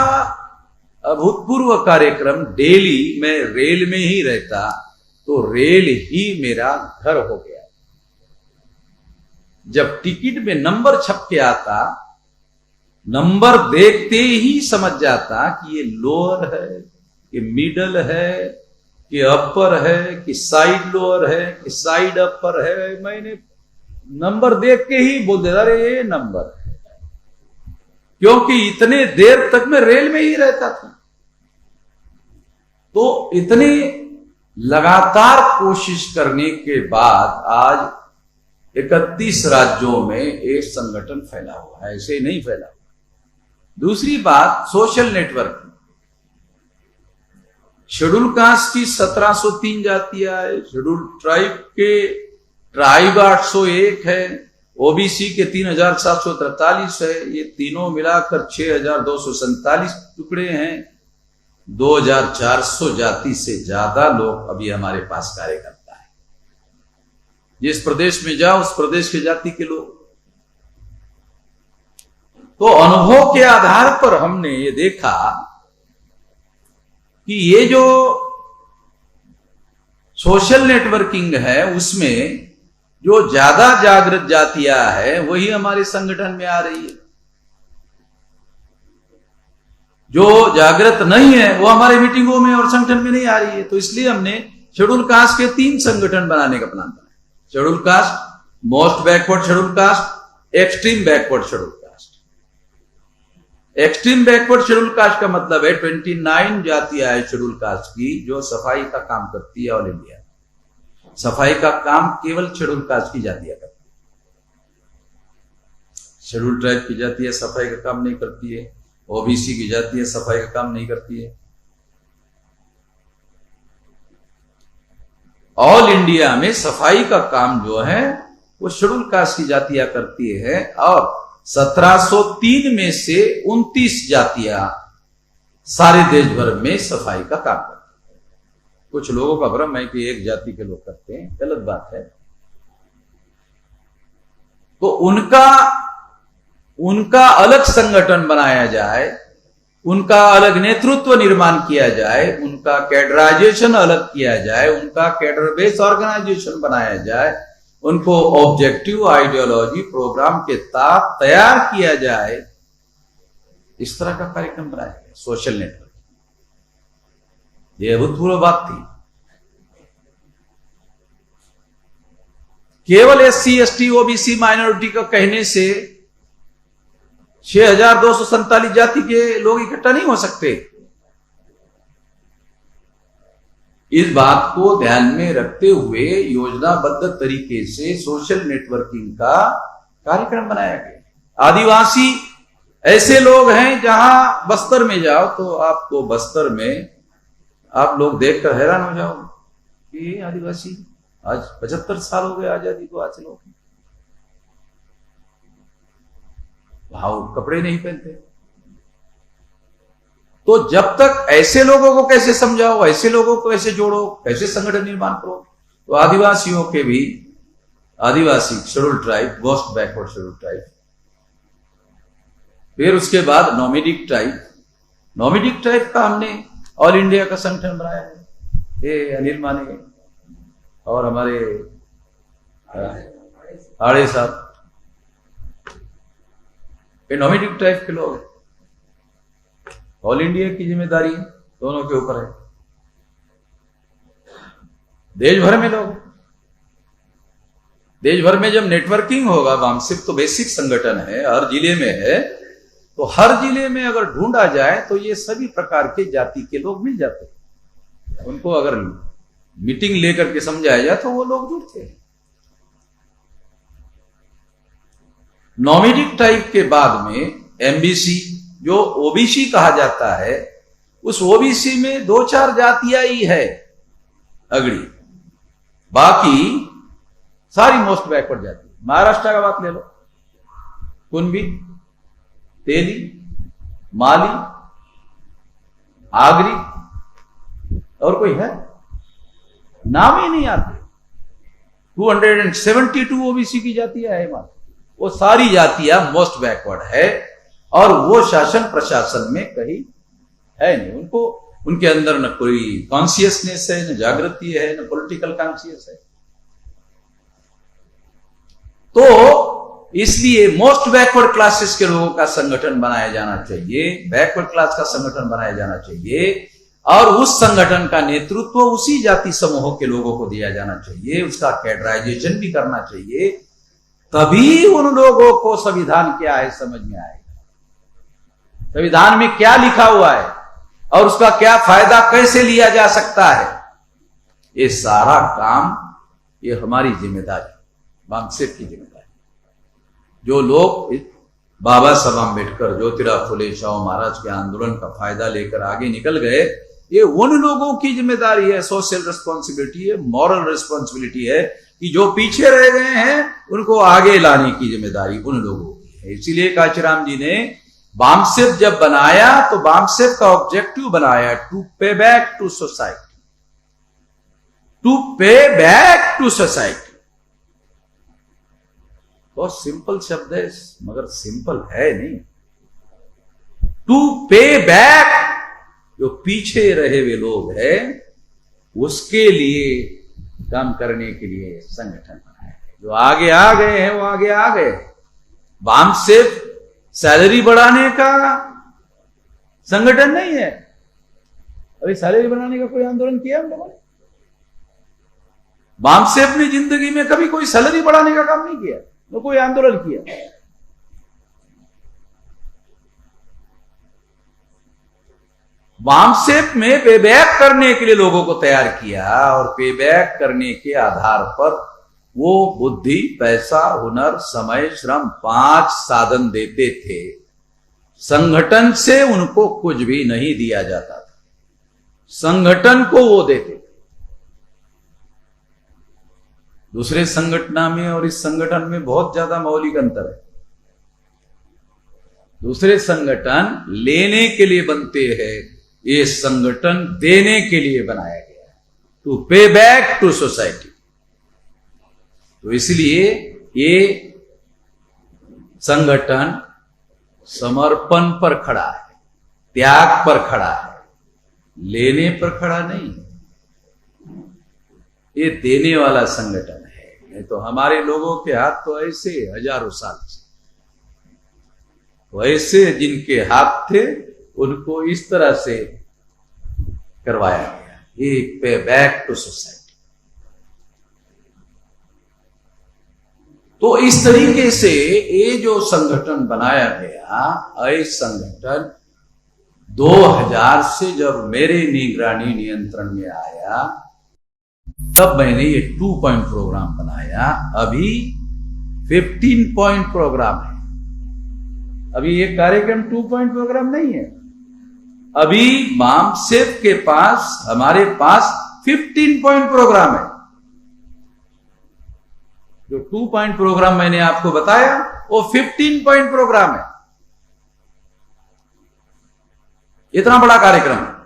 अभूतपूर्व कार्यक्रम डेली मैं रेल में ही रहता तो रेल ही मेरा घर हो गया। जब टिकट में नंबर छप के आता, नंबर देखते ही समझ जाता कि ये लोअर है, ये मिडल है, कि अपर है, कि साइड लोअर है, कि साइड अपर है। मैंने नंबर देख के ही बोल देता अरे ये नंबर है, क्योंकि इतने देर तक मैं रेल में ही रहता था। तो इतने लगातार कोशिश करने के बाद आज 31 राज्यों में एक संगठन फैला हुआ है, ऐसे नहीं फैला हुआ। दूसरी बात, सोशल नेटवर्क। शेड्यूल कास्ट की 1703 जातियां है, शेड्यूल ट्राइब के ट्राइब 801 है, ओबीसी के 3743 है। ये तीनों मिलाकर 6247 टुकड़े हैं। 2400 जाति से ज्यादा लोग अभी हमारे पास कार्य करता है। जिस प्रदेश में जाओ उस प्रदेश के जाति के लोग। तो अनुभव के आधार पर हमने ये देखा कि ये जो सोशल नेटवर्किंग है उसमें जो ज्यादा जागृत जातियां है वही हमारे संगठन में आ रही है। जो जागृत नहीं है वो हमारे मीटिंगों में और संगठन में नहीं आ रही है। तो इसलिए हमने शेड्यूल कास्ट के 3 संगठन बनाने का प्लान बनाया। Schedule caste, most backward schedule caste, extreme backward schedule caste. Extreme backward schedule caste का मतलब है 29 जातियां है शेड्यूल कास्ट की जो सफाई का काम करती है। ऑल इंडिया सफाई का काम केवल शेड्यूल कास्ट की जातियां करती है। शेड्यूल ट्राइब की जातियां सफाई का काम नहीं करती है, ओबीसी की जातियां सफाई का काम नहीं करती है। ऑल इंडिया में सफाई का काम जो है वो शेड्यूल कास्ट की जातियां करती है। और 1703 में से 29 जातियां सारे देश भर में सफाई का काम करती है। कुछ लोगों का भ्रम है कि एक जाति के लोग करते हैं, गलत बात है। तो उनका अलग संगठन बनाया जाए, उनका अलग नेतृत्व निर्माण किया जाए, उनका कैडराइजेशन अलग किया जाए, उनका कैडर बेस ऑर्गेनाइजेशन बनाया जाए, उनको ऑब्जेक्टिव आइडियोलॉजी प्रोग्राम के तहत तैयार किया जाए। इस तरह का कार्यक्रम बनाया गया सोशल नेटवर्क। यह अभूतपूर्व बात थी। केवल SC ST OBC माइनॉरिटी का कहने से 6247 जाति के लोग इकट्ठा नहीं हो सकते। इस बात को ध्यान में रखते हुए योजनाबद्ध तरीके से सोशल नेटवर्किंग का कार्यक्रम बनाया गया। आदिवासी ऐसे लोग हैं, जहां बस्तर में जाओ तो आपको बस्तर में आप लोग देखकर हैरान हो जाओ कि आदिवासी आज 75 साल हो गए आजादी को हासिल हो गए, भाव कपड़े नहीं पहनते। तो जब तक ऐसे लोगों को कैसे समझाओ, ऐसे लोगों को कैसे जोड़ो, कैसे संगठन निर्माण करो। तो आदिवासियों के भी आदिवासी schedule tribe, most backward schedule tribe, फिर उसके बाद नोमेडिक ट्राइब। नोमेडिक ट्राइब का हमने ऑल इंडिया का संगठन बनाया है। ये अनिल माने और हमारे आड़े साहब, ये नोमेडिक ट्राइब के लोग हैं। ऑल इंडिया की जिम्मेदारी दोनों के ऊपर है। देश भर में लोग, देश भर में जब नेटवर्किंग होगा, वामसिप तो बेसिक संगठन है, हर जिले में है, तो हर जिले में अगर ढूंढा जाए तो ये सभी प्रकार के जाति के लोग मिल जाते हैं। उनको अगर मीटिंग लेकर के समझाया जाए तो वो लोग जुड़ते हैं। नोमेडिक टाइप के बाद में एमबीसी जो ओबीसी कहा जाता है, उस ओबीसी में 2-4 जातियां ही है अगड़ी, बाकी सारी मोस्ट बैकवर्ड जाती है। महाराष्ट्र का बात ले लो, कुनबी, तेली, माली, आगरी, और कोई है? नाम ही नहीं आते। 272 ओबीसी की जातियां है मात्र, वो सारी जातियां मोस्ट बैकवर्ड है, और वो शासन प्रशासन में कहीं है नहीं। उनको, उनके अंदर न कोई कॉन्शियसनेस है, न जागृति है, न पॉलिटिकल कॉन्शियस है। तो इसलिए मोस्ट बैकवर्ड क्लासेस के लोगों का संगठन बनाया जाना चाहिए, बैकवर्ड क्लास का संगठन बनाया जाना चाहिए, और उस संगठन का नेतृत्व उसी जाति समूहों के लोगों को दिया जाना चाहिए, उसका कैडराइजेशन भी करना चाहिए। तभी उन लोगों को संविधान क्या है समझ में आएगा, संविधान में क्या लिखा हुआ है और उसका क्या फायदा कैसे लिया जा सकता है। ये सारा काम, ये हमारी जिम्मेदारी, बामसेफ की जिम्मेदारी। जो लोग बाबा साहब आंबेडकर, ज्योतिराव फुले, शाहू महाराज के आंदोलन का फायदा लेकर आगे निकल गए, ये उन लोगों की जिम्मेदारी है, सोशल रिस्पॉन्सिबिलिटी है, मॉरल रिस्पॉन्सिबिलिटी है, कि जो पीछे रह गए हैं उनको आगे लाने की जिम्मेदारी उन लोगों की है। इसीलिए कांचीराम जी ने बामसेफ जब बनाया तो बामसेफ का ऑब्जेक्टिव बनाया टू पे बैक टू सोसाइटी, टू पे बैक टू सोसाइटी। बहुत सिंपल शब्द है मगर सिंपल है नहीं। टू पे बैक, जो पीछे रहे हुए लोग हैं उसके लिए काम करने के लिए संगठन बनाया है। जो आगे आ गए हैं वो आगे आ गए। बामसेफ सैलरी बढ़ाने का संगठन नहीं है। अभी सैलरी बढ़ाने का कोई आंदोलन किया हम लोगों ने? बामसेफ ने जिंदगी में कभी कोई सैलरी बढ़ाने का काम नहीं किया, न कोई आंदोलन किया। बामसेफ में पेबैक करने के लिए लोगों को तैयार किया, और पेबैक करने के आधार पर वो बुद्धि, पैसा, हुनर, समय, श्रम 5 साधन देते थे। संगठन से उनको कुछ भी नहीं दिया जाता था, संगठन को वो देते थे। दूसरे संगठन में और इस संगठन में बहुत ज्यादा मौलिक अंतर है। दूसरे संगठन लेने के लिए बनते हैं, ये संगठन देने के लिए बनाया गया है, टू पे बैक टू सोसाइटी। तो इसलिए ये संगठन समर्पण पर खड़ा है, त्याग पर खड़ा है, लेने पर खड़ा नहीं। ये देने वाला संगठन है। नहीं तो हमारे लोगों के हाथ तो ऐसे हजारों साल से, वैसे जिनके हाथ थे उनको इस तरह से करवाया गया, ये पे बैक टू सोसाइटी। तो इस तरीके से ये जो संगठन बनाया गया, ये संगठन 2000 से जब मेरे निगरानी नियंत्रण में आया तब मैंने ये 2 पॉइंट प्रोग्राम बनाया। अभी 15 पॉइंट प्रोग्राम है। अभी ये कार्यक्रम 2 पॉइंट प्रोग्राम नहीं है। अभी बामसेफ के पास, हमारे पास 15 पॉइंट प्रोग्राम है। जो 2 पॉइंट प्रोग्राम मैंने आपको बताया वो 15 पॉइंट प्रोग्राम है। इतना बड़ा कार्यक्रम है।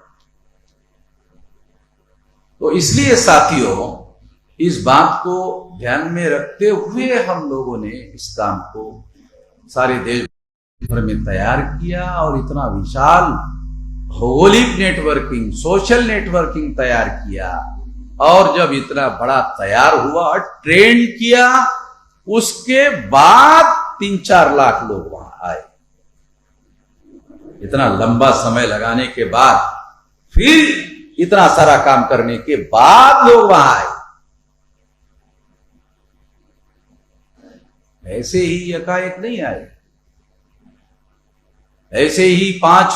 तो इसलिए साथियों, इस बात को ध्यान में रखते हुए हम लोगों ने इस काम को सारे देश भर में तैयार किया, और इतना विशाल भौगोलिक नेटवर्किंग, सोशल नेटवर्किंग तैयार किया। और जब इतना बड़ा तैयार हुआ, ट्रेन किया, उसके बाद 3-4 लाख लोग वहां आए। इतना लंबा समय लगाने के बाद, फिर इतना सारा काम करने के बाद लोग वहां आए। ऐसे ही एकाएक नहीं आए। ऐसे ही 5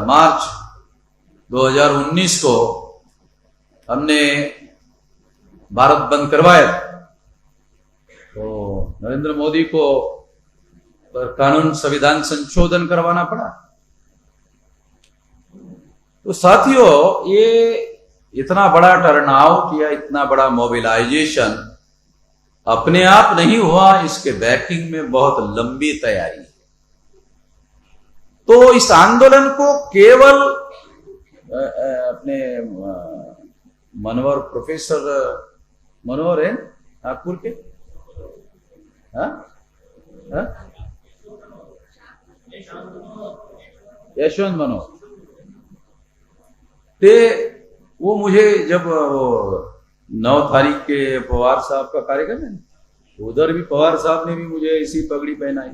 मार्च 2019 को हमने भारत बंद करवाया, तो नरेंद्र मोदी को कानून संविधान संशोधन करवाना पड़ा। तो साथियों, ये इतना बड़ा टर्नआउट या इतना बड़ा मोबिलाइजेशन अपने आप नहीं हुआ, इसके बैकिंग में बहुत लंबी तैयारी है। तो इस आंदोलन को केवल अपने मनोहर, प्रोफेसर मनोहर है नागपुर के, यशवंत मनोहर, ते वो मुझे जब 9 तारीख के पवार साहब का कार्यक्रम है, उधर भी पवार साहब ने भी मुझे इसी पगड़ी पहनाई।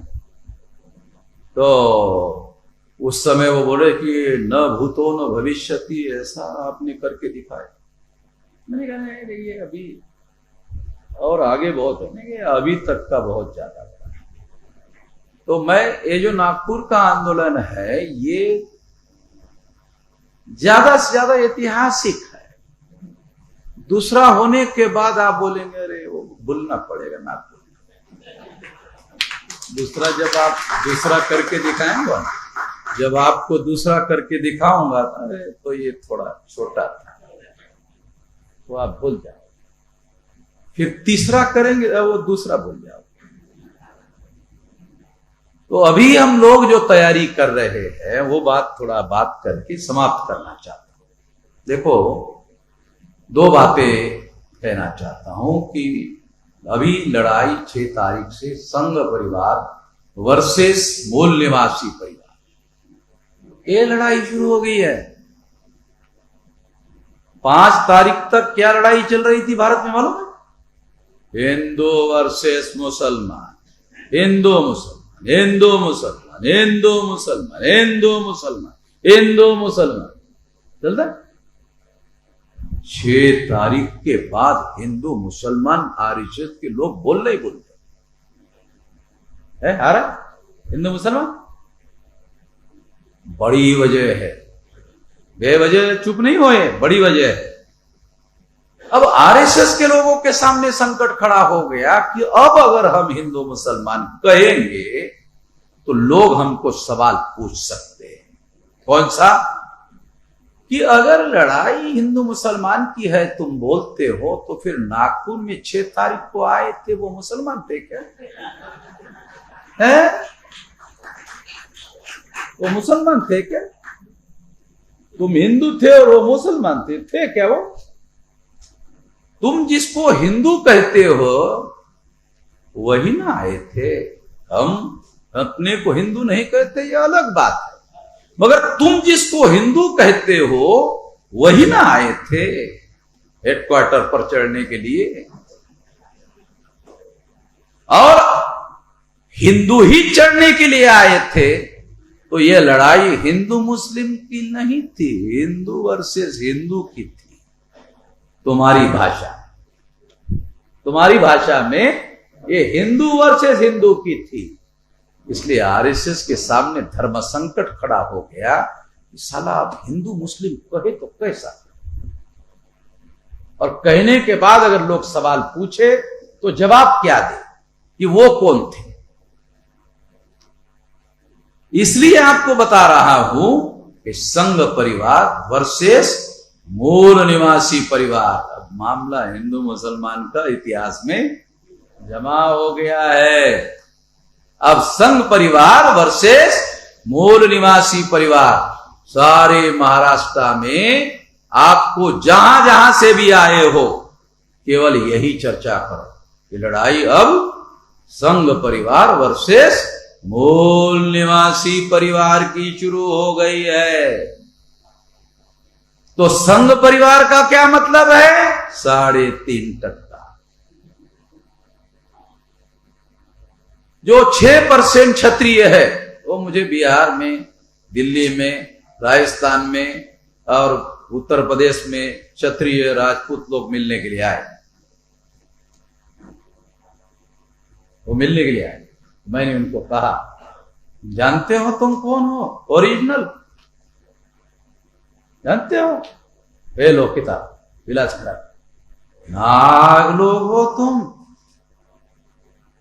तो उस समय वो बोले कि न भूतो न भविष्यति, ऐसा आपने करके दिखाया। मैंने कहा नहीं, ये अभी और आगे बहुत है, अभी तक का बहुत ज्यादा। तो मैं ये जो नागपुर का आंदोलन है, ये ज्यादा से ज्यादा ऐतिहासिक है। दूसरा होने के बाद आप बोलेंगे अरे वो भूलना पड़ेगा नागपुर। दूसरा जब आप दूसरा करके दिखाएंगे ना, जब आपको दूसरा करके दिखाऊंगा अरे तो ये थोड़ा छोटा था, तो आप भूल जाओ। फिर तीसरा करेंगे वो दूसरा भूल जाओ। तो अभी हम लोग जो तैयारी कर रहे हैं वो थोड़ा बात करके समाप्त करना चाहता हूं। देखो, 2 बातें कहना चाहता हूं कि अभी लड़ाई 6 तारीख से संघ परिवार वर्सेस मूल निवासी परिवार, ये लड़ाई शुरू हो गई है। 5 तारीख तक क्या लड़ाई चल रही थी भारत में मालूम है? हिंदू वर्सेस मुसलमान, हिंदू मुसलमान, हिंदू मुसलमान, हिंदू मुसलमान, हिंदू मुसलमान, हिंदू मुसलमान चलता। 6 तारीख के बाद हिंदू मुसलमान आरएसएस के लोग बोल रहे है, आ रहा हिंदू मुसलमान। बड़ी वजह है, बेवजह चुप नहीं हुए, बड़ी वजह है। अब आरएसएस के लोगों के सामने संकट खड़ा हो गया कि अब अगर हम हिंदू मुसलमान कहेंगे तो लोग हमको सवाल पूछ सकते हैं। कौन सा? कि अगर लड़ाई हिंदू मुसलमान की है, तुम बोलते हो, तो फिर नागपुर में 6 तारीख को आए थे वो मुसलमान थे क्या? है वो मुसलमान थे क्या? तुम हिंदू थे और वो मुसलमान थे क्या? वो तुम जिसको हिंदू कहते हो वही ना आए थे। हम अपने को हिंदू नहीं कहते, ये अलग बात है, मगर तुम जिसको हिंदू कहते हो वही ना आए थे हेडक्वार्टर पर चढ़ने के लिए। और हिंदू ही चढ़ने के लिए आए थे। तो ये लड़ाई हिंदू मुस्लिम की नहीं थी, हिंदू वर्सेस हिंदू की थी। तुम्हारी भाषा में ये हिंदू वर्सेस हिंदू की थी। इसलिए आरएसएस के सामने धर्म संकट खड़ा हो गया। साला अब हिंदू मुस्लिम कहे तो कैसा? और कहने के बाद अगर लोग सवाल पूछे तो जवाब क्या दे कि वो कौन थे? इसलिए आपको बता रहा हूं कि संघ परिवार वर्सेस मूल निवासी परिवार। अब मामला हिंदू मुसलमान का इतिहास में जमा हो गया है। अब संघ परिवार वर्सेस मूल निवासी परिवार। सारे महाराष्ट्र में आपको जहां जहां से भी आए हो, केवल यही चर्चा करो कि लड़ाई अब संघ परिवार वर्सेस मूल निवासी परिवार की शुरू हो गई है। तो संघ परिवार का क्या मतलब है? 3.5%। जो 6% क्षत्रिय है वो मुझे बिहार में, दिल्ली में, राजस्थान में और उत्तर प्रदेश में क्षत्रिय राजपूत लोग मिलने के लिए आए। वो मिलने के लिए आए। मैंने उनको कहा, जानते हो तुम कौन हो ओरिजिनल? जानते हो? वे लो किताब विलास खड़ा। नाग लोग हो तुम,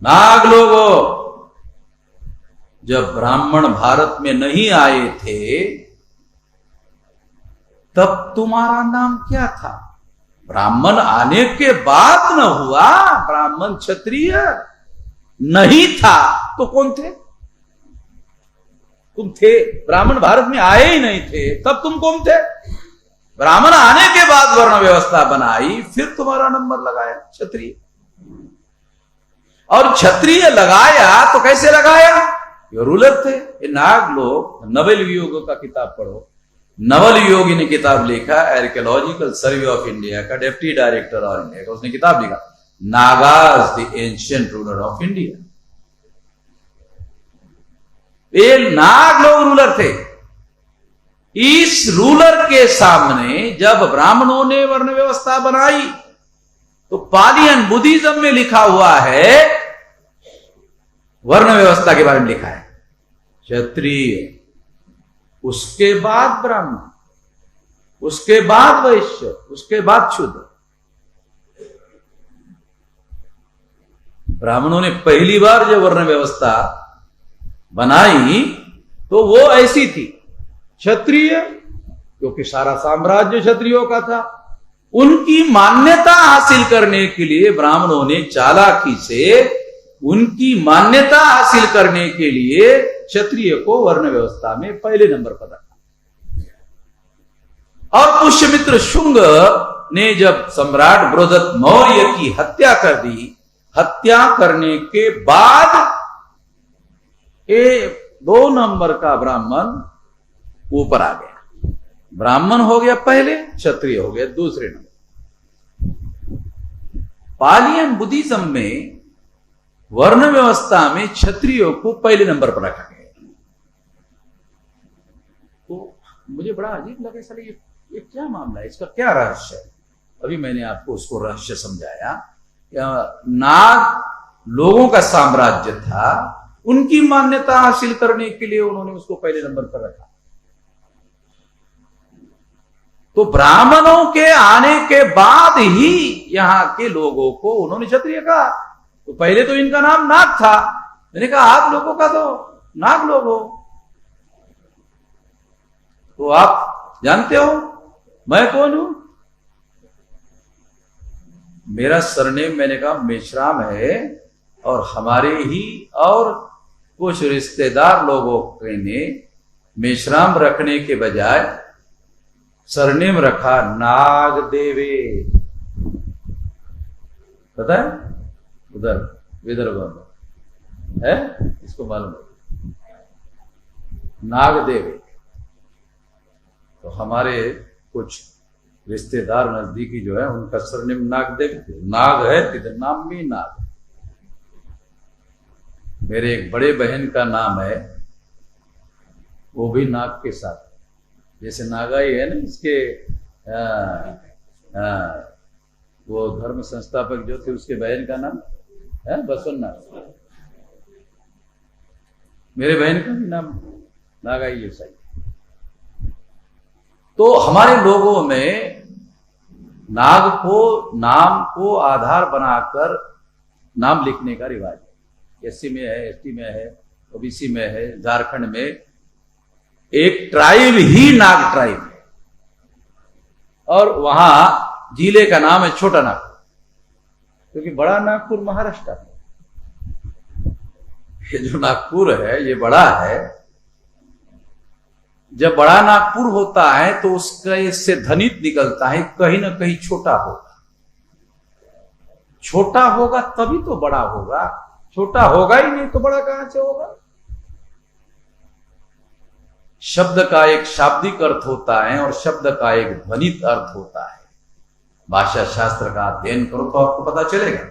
नाग लोग हो। जब ब्राह्मण भारत में नहीं आए थे तब तुम्हारा नाम क्या था? ब्राह्मण आने के बाद न हुआ, ब्राह्मण क्षत्रिय नहीं था तो कौन थे? तुम थे, ब्राह्मण भारत में आए ही नहीं थे, तब तुम कौन थे? ब्राह्मण आने के बाद वर्ण व्यवस्था बनाई, फिर तुम्हारा नंबर लगाया क्षत्रिय। और क्षत्रिय लगाया तो कैसे लगाया? ये रूलर थे, ये नाग लोग। नवल योग का किताब पढ़ो, नवल योगी ने किताब लिखा, आर्कियोलॉजिकल सर्वे ऑफ इंडिया का डिप्टी डायरेक्टर ऑफ इंडिया का, उसने किताब लिखा Nagas the ancient ruler of India. ये नाग लोग रूलर थे। इस रूलर के सामने जब ब्राह्मणों ने वर्ण व्यवस्था बनाई तो पालियन बुद्धिज्म में लिखा हुआ है, वर्ण व्यवस्था के बारे में लिखा है क्षत्रिय, उसके बाद ब्राह्मण, उसके बाद वैश्य, उसके बाद शूद्र। ब्राह्मणों ने पहली बार जब वर्ण व्यवस्था बनाई तो वो ऐसी थी क्षत्रिय, क्योंकि सारा साम्राज्य क्षत्रियों का था। उनकी मान्यता हासिल करने के लिए ब्राह्मणों ने चालाकी से उनकी मान्यता हासिल करने के लिए क्षत्रिय को वर्ण व्यवस्था में पहले नंबर पर रखा। और पुष्यमित्र शुंग ने जब सम्राट बृहदत्त मौर्य की हत्या कर दी, हत्या करने के बाद 2 नंबर का ब्राह्मण ऊपर आ गया। ब्राह्मण हो गया पहले, क्षत्रिय हो गया दूसरे नंबर। पालियन बुद्धिज्म में वर्ण व्यवस्था में क्षत्रियों को पहले नंबर पर रखा गया। तो मुझे बड़ा अजीब लगा, साले ये क्या मामला है, इसका क्या रहस्य है? अभी मैंने आपको उसको रहस्य समझाया। नाग लोगों का साम्राज्य था, उनकी मान्यता हासिल करने के लिए उन्होंने उसको पहले नंबर पर रखा। तो ब्राह्मणों के आने के बाद ही यहां के लोगों को उन्होंने क्षत्रिय कहा। तो पहले तो इनका नाम नाग था, मैंने कहा आप लोगों का तो नाग लोग हो। तो आप जानते हो मैं कौन हूं? मेरा सरनेम मैंने कहा मेश्राम है, और हमारे ही और कुछ रिश्तेदार लोगों ने मेश्राम रखने के बजाय सरनेम रखा नागदेवे। पता है उधर विदर्भ में है, इसको मालूम है नागदेवे। तो हमारे कुछ रिश्तेदार नजदीकी जो है उनका सरनेम नागदेव, नाग है, इधर नाम भी नाग। मेरे एक बड़े बहन का नाम है, वो भी नाग के साथ, जैसे नागाई है ना, इसके वो धर्म संस्थापक जो थे उसके बहन का नाम है बसवन्ना। मेरे बहन का भी नाम नागाई है सही। तो हमारे लोगों में नाग को नाम को आधार बनाकर नाम लिखने का रिवाज है। एससी में है, एसटी में है, ओबीसी में है। झारखंड में एक ट्राइब ही नाग ट्राइब है, और वहां जिले का नाम है छोटा नागपुर, क्योंकि बड़ा नागपुर महाराष्ट्र में। ये जो नागपुर है ये बड़ा है। जब बड़ा नागपुर होता है तो उसका इससे ध्वनित निकलता है, कहीं ना कहीं छोटा होगा। छोटा होगा तभी तो बड़ा होगा, छोटा होगा ही नहीं तो बड़ा कहां से होगा? शब्द का एक शाब्दिक अर्थ होता है और शब्द का एक ध्वनित अर्थ होता है। भाषा शास्त्र का अध्ययन करो तो आपको पता चलेगा।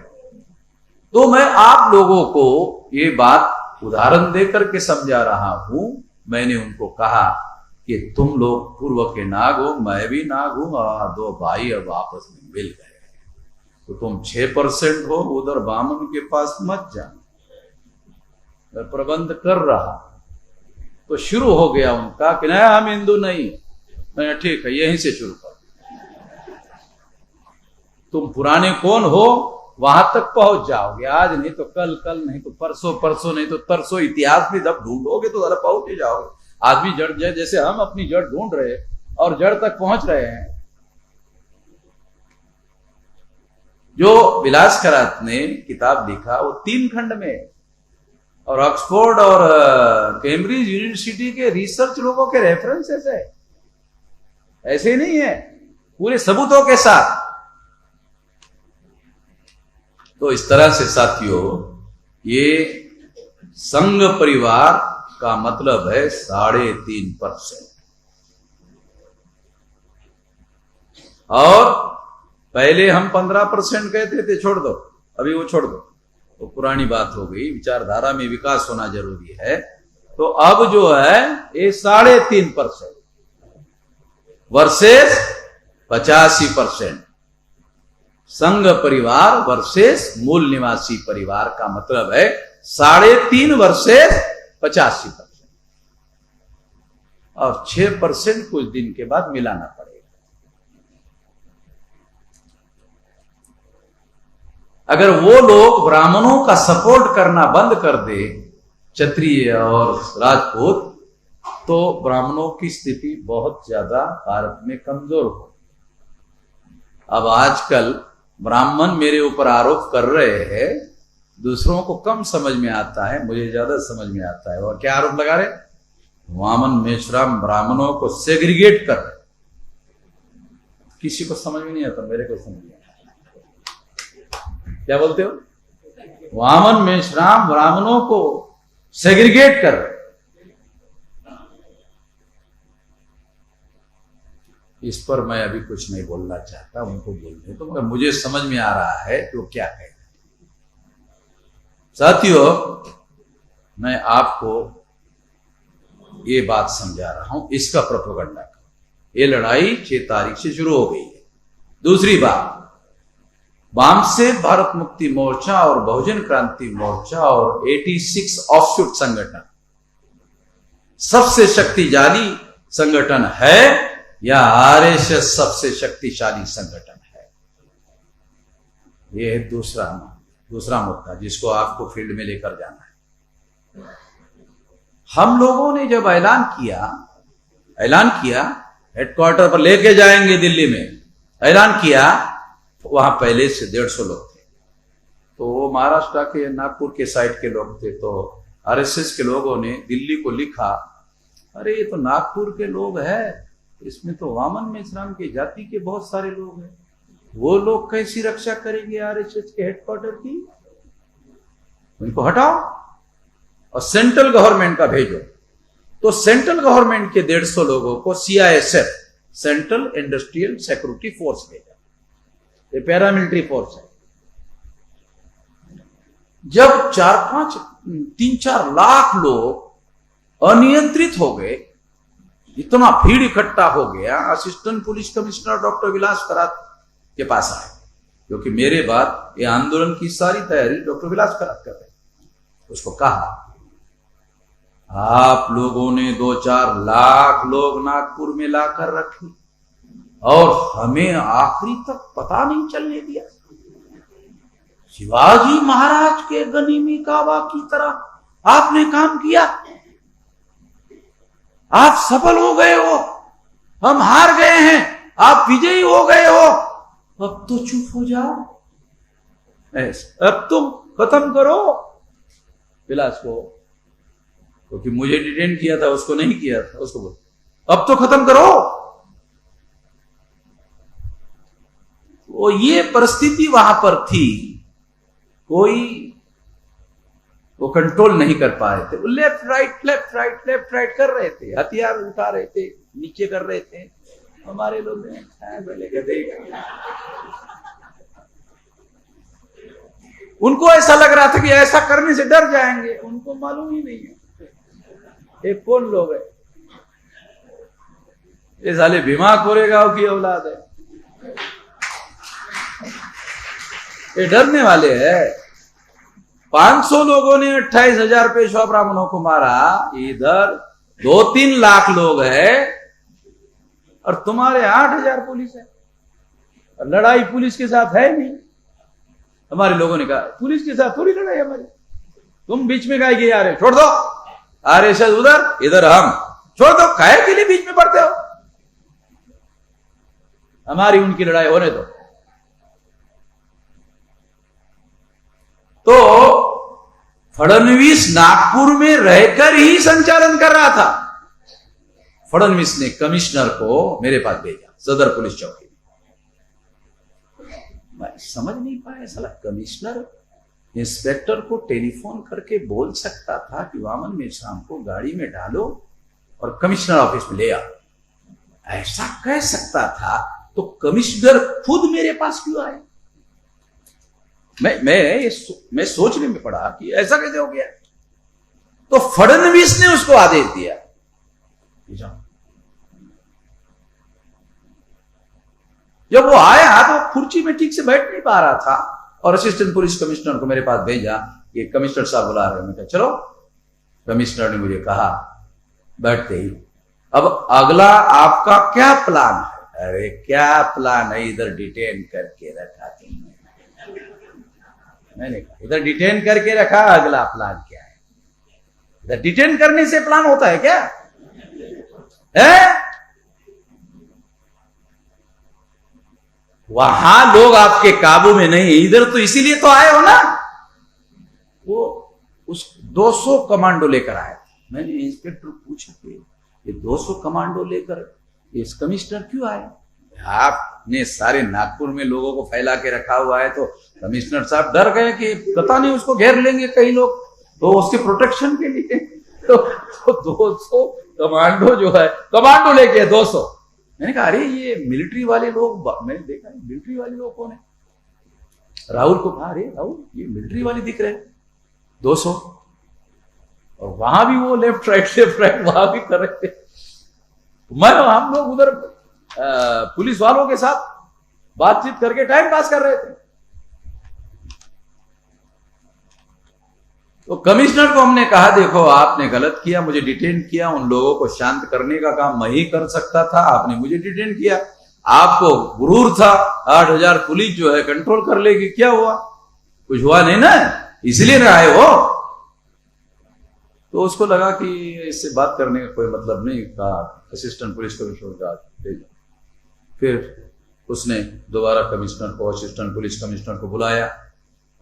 तो मैं आप लोगों को ये बात उदाहरण देकर के समझा रहा हूं। मैंने उनको कहा कि तुम लोग पूर्व के नाग हो, मैं भी नाग हूं, और 2 भाई अब आपस में मिल गए, तो तुम 6% हो, उधर बामन के पास मत जाना। मैं प्रबंध कर रहा। तो शुरू हो गया उनका कि नहीं हम हिंदू नहीं। मैंने ठीक है, यहीं से शुरू कर। तुम पुराने कौन हो वहां तक पहुंच जाओगे, आज नहीं तो कल, कल नहीं तो परसों, परसों नहीं तो तरसों। इतिहास में जब ढूंढोगे तो जरा पहुंच ही जाओगे। आदमी जड़ जैसे हम अपनी जड़ ढूंढ रहे, और जड़ तक पहुंच रहे हैं। जो विलास करात ने किताब लिखा वो 3 खंड में, और ऑक्सफोर्ड और कैम्ब्रिज यूनिवर्सिटी के रिसर्च लोगों के रेफरेंसेस है, ऐसे नहीं है, पूरे सबूतों के साथ। तो इस तरह से साथियों, ये संघ परिवार का मतलब है 3.5%। और पहले हम 15% कहते थे, छोड़ दो, अभी वो छोड़ दो, तो पुरानी बात हो गई, विचारधारा में विकास होना जरूरी है। तो अब जो है ये 3.5% वर्सेस 85%। संघ परिवार वर्सेस मूल निवासी परिवार का मतलब है 3.5 वर्सेस 85%। और 6% कुछ दिन के बाद मिलाना पड़ेगा। अगर वो लोग ब्राह्मणों का सपोर्ट करना बंद कर दे, क्षत्रिय और राजपूत, तो ब्राह्मणों की स्थिति बहुत ज्यादा भारत में कमजोर हो। अब आजकल ब्राह्मण मेरे ऊपर आरोप कर रहे हैं, दूसरों को कम समझ में आता है, मुझे ज्यादा समझ में आता है। और क्या आरोप लगा रहे? वामन मेश्राम ब्राह्मणों को सेग्रीगेट कर रहे। किसी को समझ में नहीं आता, मेरे को समझ में आता। क्या बोलते हो? वामन मेश्राम ब्राह्मणों को सेग्रीगेट कर रहे। इस पर मैं अभी कुछ नहीं बोलना चाहता, उनको बोलने तो, मगर मुझे समझ में आ रहा है कि वो क्या कह रहे हैं। साथियों, मैं आपको ये बात समझा रहा हूं, इसका प्रोपेगेंडा का। ये लड़ाई 6 तारीख से शुरू हो गई है। दूसरी बात, वामसे भारत मुक्ति मोर्चा और बहुजन क्रांति मोर्चा और 86 ऑफशूट संगठन सबसे शक्तिशाली संगठन है या आरएसएस सबसे शक्तिशाली संगठन है? यह है दूसरा मुद्दा जिसको आपको फील्ड में लेकर जाना है। हम लोगों ने जब ऐलान किया हेडक्वार्टर पर लेके जाएंगे दिल्ली में, ऐलान किया, वहां पहले से 150 लोग थे। तो वो महाराष्ट्र के नागपुर के साइड के लोग थे। तो आरएसएस के लोगों ने दिल्ली को लिखा, अरे ये तो नागपुर के लोग हैं, इसमें तो वामन मेश्राम की जाति के बहुत सारे लोग हैं, वो लोग कैसी रक्षा करेंगे आरएसएस के हेडक्वार्टर की? उनको हटाओ और सेंट्रल गवर्नमेंट का भेजो। तो सेंट्रल गवर्नमेंट के 150 लोगों को CISF, central industrial security force भेजा। ये पैरामिलिट्री फोर्स है। जब 3-4 लाख लोग अनियंत्रित हो गए, इतना भीड़ इकट्ठा हो गया, असिस्टेंट पुलिस कमिश्नर डॉक्टर विलास करात के पास आए, क्योंकि मेरे बाद ये आंदोलन की सारी तैयारी डॉक्टर विलास करात कर रहे। उसको कहा, आप लोगों ने 2-4 लाख लोग नागपुर में लाकर रखे और हमें आखिरी तक पता नहीं चलने दिया। शिवाजी महाराज के गनीमी काबा की तरह आपने काम किया, आप सफल हो गए हो, हम हार गए हैं, आप विजयी हो गए हो, अब तो चुप हो जाओ, अब तुम खत्म करो विलास को, क्योंकि मुझे डिटेन किया था, उसको नहीं किया था, उसको बोल अब तो खत्म करो। वो ये परिस्थिति वहां पर थी, कोई वो कंट्रोल नहीं कर पा रहे थे। वो लेफ्ट राइट कर रहे थे, हथियार उठा रहे थे, नीचे कर रहे थे। हमारे लोग उनको ऐसा लग रहा था कि ऐसा करने से डर जाएंगे, उनको मालूम ही नहीं है ये कौन लोग है। ये साले भीमा कोरेगांव की औलाद है, ये डरने वाले हैं। 500 लोगों ने 28,000 पेशवा ब्राह्मणों को मारा, इधर 2-3 लाख लोग हैं और तुम्हारे 8,000 पुलिस है। और लड़ाई पुलिस के साथ है नहीं। हमारे लोगों ने कहा पुलिस के साथ थोड़ी लड़ाई हमारी, तुम बीच में गाय के आ रहे, छोड़ दो। आरएसएस उधर, इधर हम, छोड़ दो, काहे के लिए बीच में पड़ते हो? हमारी उनकी लड़ाई होने दो। तो फडणवीस नागपुर में रहकर ही संचालन कर रहा था। फडणवीस ने कमिश्नर को मेरे पास भेजा सदर पुलिस चौकी में। मैं समझ नहीं पाया, साला कमिश्नर इंस्पेक्टर को टेलीफोन करके बोल सकता था कि वामन मेश्राम को गाड़ी में डालो और कमिश्नर ऑफिस में ले आओ, ऐसा कह सकता था। तो कमिश्नर खुद मेरे पास क्यों आए? मैं सोचने में पड़ा कि ऐसा कैसे हो गया। तो फडणवीस ने उसको आदेश दिया, जब वो आया तो कुर्सी में ठीक से बैठ नहीं पा रहा था और असिस्टेंट पुलिस कमिश्नर को मेरे पास भेजा कि कमिश्नर साहब बुला रहे हैं। मैं कहा चलो। कमिश्नर ने मुझे कहा बैठते ही, अब अगला आपका क्या प्लान है? अरे क्या प्लान है, इधर डिटेन करके रखा तुमने। मैंने कहा इधर डिटेन करके रखा, अगला प्लान क्या है? इधर डिटेन करने से प्लान होता है क्या है? वहां लोग आपके काबू में नहीं, इधर तो इसीलिए तो आए हो ना। वो उस 200 कमांडो लेकर आए। मैंने इंस्पेक्टर पूछा कि ये 200 कमांडो लेकर इस कमिश्नर क्यों आए? आपने सारे नागपुर में लोगों को फैला के रखा हुआ है, तो कमिश्नर साहब डर गए कि पता नहीं उसको घेर लेंगे कई लोग, तो उसके प्रोटेक्शन के लिए तो 200 कमांडो जो है, कमांडो लेके 200। मैंने कहा अरे ये मिलिट्री वाले लोग, मैंने देखा मिलिट्री वाले लोग कौन है? राहुल को कहा अरे राहुल ये मिलिट्री वाले दिख रहे हैं 200, और वहां भी वो लेफ्ट राइट वहां भी कर रहे थे। हम लोग उधर पुलिस वालों के साथ बातचीत करके टाइम पास कर रहे थे। तो कमिश्नर को हमने कहा देखो आपने गलत किया, मुझे डिटेन किया, उन लोगों को शांत करने का काम मैं ही कर सकता था, आपने मुझे डिटेन किया। आपको गुरूर था 8000 पुलिस जो है कंट्रोल कर लेगी, क्या हुआ? कुछ हुआ नहीं ना, इसलिए ना आए हो। तो उसको लगा कि इससे बात करने का कोई मतलब नहीं, कहा असिस्टेंट पुलिस कमिश्नर का भेजा। फिर उसने दोबारा कमिश्नर को, असिस्टेंट पुलिस कमिश्नर को बुलाया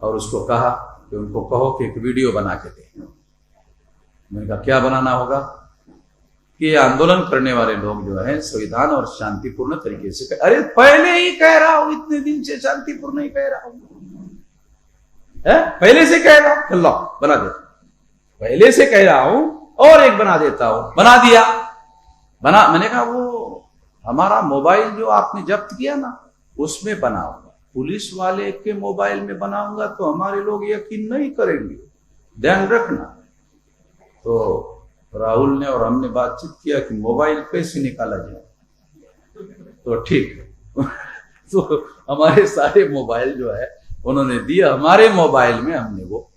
और उसको कहा कि उनको कहो कि एक वीडियो बना के दे। मैंने कहा क्या बनाना होगा? कि आंदोलन करने वाले लोग जो है संविधान और शांतिपूर्ण तरीके से अरे पहले ही कह रहा हूं, इतने दिन से शांतिपूर्ण ही कह रहा हूं, पहले से कह रहा हूं, लो बना देता, पहले से कह रहा हूं और एक बना देता हूं। बना दिया। मैंने कहा वो हमारा मोबाइल जो आपने जब्त किया ना उसमें बनाऊंगा, पुलिस वाले के मोबाइल में बनाऊंगा तो हमारे लोग यकीन नहीं करेंगे, ध्यान रखना। तो राहुल ने और हमने बातचीत किया कि मोबाइल कैसे निकाला जाए। तो ठीक तो हमारे सारे मोबाइल जो है उन्होंने दिया, हमारे मोबाइल में हमने वो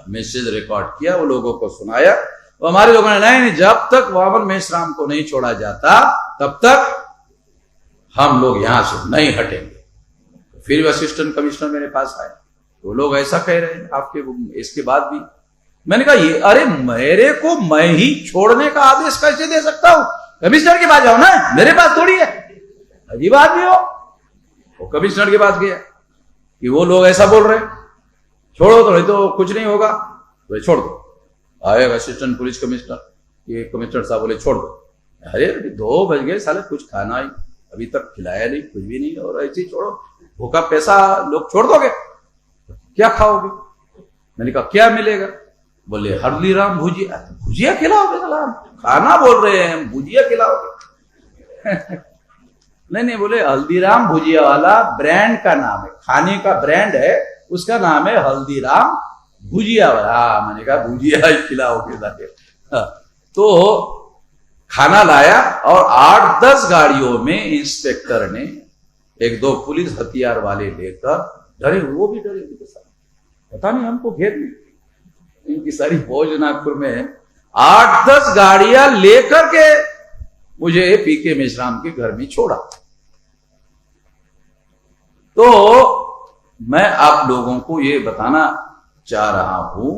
मैसेज रिकॉर्ड किया, वो लोगों को सुनाया। तो हमारे लोगों ने नहीं, जब तक वामन मेश्राम को नहीं छोड़ा जाता तब तक हम लोग यहां से नहीं हटेंगे। फिर असिस्टेंट कमिश्नर मेरे पास आए, तो लोग ऐसा कह रहे हैं आपके, इसके बाद भी। मैंने कहा ये अरे मेरे को मैं ही छोड़ने का आदेश कैसे दे सकता हूं? कमिश्नर के पास जाओ ना, मेरे पास थोड़ी है। अजीब आदमी हो। वो कमिश्नर के पास गया कि वो लोग ऐसा बोल रहे, छोड़ो तो नहीं तो कुछ नहीं होगा, तो छोड़ दो। आएगा असिस्टेंट पुलिस कमिश्नर, ये कमिश्नर साहब बोले छोड़ दो। अरे 2 बज गए, साले कुछ खाना ही अभी तक खिलाया नहीं, कुछ भी नहीं, और ऐसे ही छोड़ो, भूखा पैसा लोग छोड़ दोगे, क्या खाओगे? मैंने कहा क्या मिलेगा? बोले हल्दीराम भुजिया। भुजिया खिलाओगे? सलाम खाना बोल रहे हैं, भुजिया खिलाओगे? नहीं, बोले हल्दीराम भुजिया वाला ब्रांड का नाम है, खाने का ब्रांड है, उसका नाम है हल्दीराम भुजिया वाला। मैंने कहा भुजिया ही खिलाओगे जाके। तो खाना लाया और 8-10 गाड़ियों में इंस्पेक्टर ने 1-2 पुलिस हथियार वाले लेकर, डरे वो भी डरे, पता नहीं हमको घेर ली। इनकी सारी फौज नागपुर में 8-10 गाड़ियां लेकर के मुझे पीके मेश्राम के घर में छोड़ा। तो मैं आप लोगों को ये बताना चाह रहा हूं,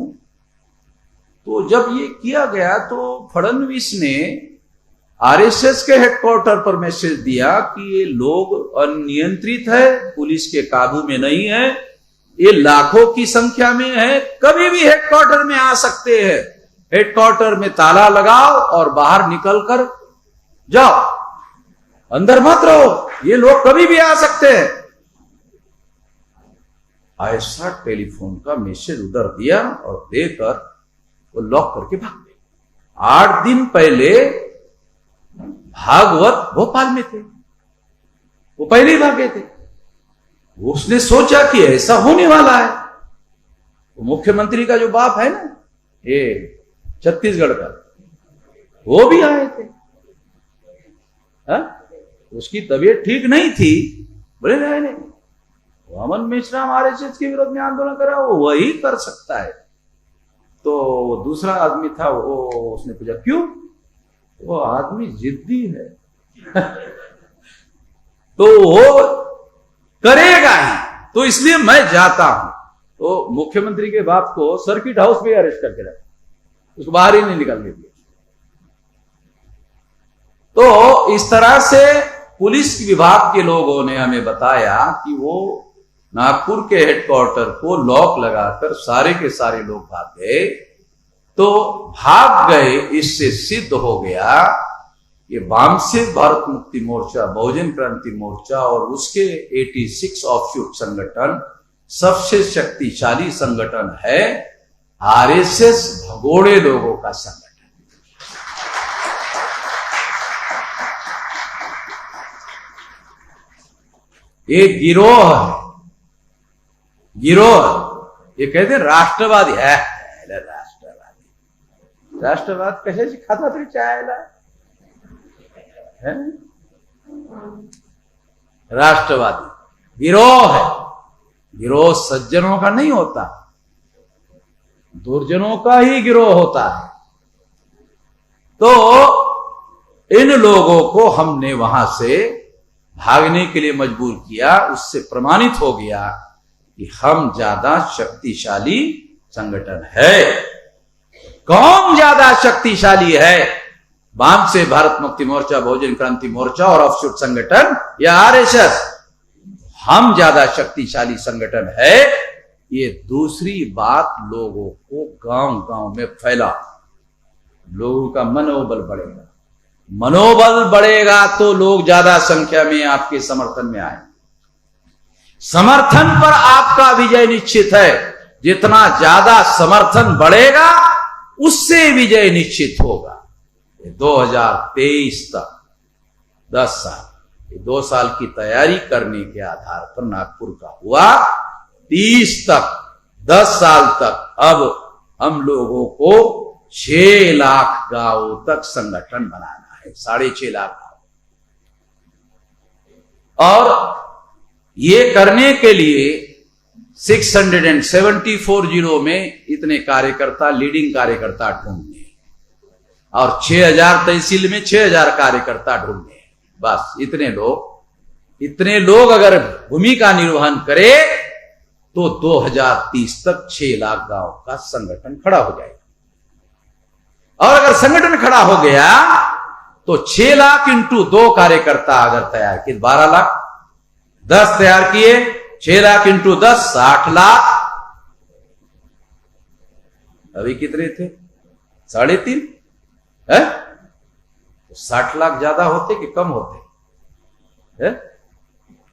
तो जब ये किया गया तो फडणवीस ने आरएसएस के हेडक्वार्टर पर मैसेज दिया कि ये लोग अनियंत्रित है, पुलिस के काबू में नहीं है, ये लाखों की संख्या में है, कभी भी हेडक्वार्टर में आ सकते हैं, हेडक्वार्टर में ताला लगाओ और बाहर निकलकर जाओ, अंदर मत रहो, ये लोग कभी भी आ सकते हैं। ऐसा टेलीफोन का मैसेज उधर दिया और देकर वो लॉक करके भाग गए। 8 दिन पहले भागवत भोपाल में थे, वो पहले ही भागे थे। उसने सोचा कि ऐसा होने वाला है। वो मुख्यमंत्री का जो बाप है ना, ये छत्तीसगढ़ का, वो भी आए थे। उसकी तबीयत ठीक नहीं थी, बोले नहीं, अमन मिश्रा आरएसएस के विरोध में आंदोलन करा, वो वही कर सकता है। तो दूसरा आदमी था, वो उसने पूछा क्यों? वो आदमी जिद्दी है तो वो करेगा ही, तो इसलिए मैं जाता हूं। तो मुख्यमंत्री के बाप को सर्किट हाउस में अरेस्ट करके रखा, उसको बाहर ही नहीं निकलने दिया। तो इस तरह से पुलिस विभाग के लोगों ने हमें बताया कि वो नागपुर के हेडक्वार्टर को लॉक लगाकर सारे के सारे लोग भाग गए। तो भाग गए, इससे सिद्ध हो गया ये वामसिद्ध भारत मुक्ति मोर्चा, बहुजन क्रांति मोर्चा और उसके 86 ऑफशूट संगठन सबसे शक्तिशाली संगठन है आरएसएस भगोड़े लोगों का संगठन। ये गिरोह है, गिरोह। ये कहते राष्ट्रवादी है, राष्ट्रवाद कशाची खाता तरी चायला है? राष्ट्रवादी गिरोह है। गिरोह सज्जनों का नहीं होता, दुर्जनों का ही गिरोह होता है। तो इन लोगों को हमने वहां से भागने के लिए मजबूर किया। उससे प्रमाणित हो गया कि हम ज्यादा शक्तिशाली संगठन है। कौन ज्यादा शक्तिशाली है? वाम से भारत मुक्ति मोर्चा, बहुजन क्रांति मोर्चा और ऑफशूट संगठन या आरएसएस? हम ज्यादा शक्तिशाली संगठन है। ये दूसरी बात लोगों को गांव गांव में फैला, लोगों का मनोबल बढ़ेगा। मनोबल बढ़ेगा तो लोग ज्यादा संख्या में आपके समर्थन में आए। समर्थन पर आपका विजय निश्चित है। जितना ज्यादा समर्थन बढ़ेगा उससे विजय निश्चित होगा। 2023 तक 10 साल, 2 साल की तैयारी करने के आधार पर नागपुर का हुआ। 30 तक 10 साल तक अब हम लोगों को 6 लाख गांवों तक संगठन बनाना है, 6.5 लाख गांव। और ये करने के लिए 674 जिलों में इतने कार्यकर्ता, लीडिंग कार्यकर्ता ढूंढने, और 6000 तहसील में 6000 कार्यकर्ता ढूंढने। बस इतने लोग अगर भूमिका निर्वहन करे तो 2030 तक 6 लाख गांव का संगठन खड़ा हो जाएगा। और अगर संगठन खड़ा हो गया तो 6 लाख इंटू 2 कार्यकर्ता अगर तैयार किए, 12 लाख, 10 तैयार किए, 6 लाख इंटू 10 60 लाख। अभी कितने थे? 3.5 है? तो 60 लाख ज्यादा होते कि कम होते है?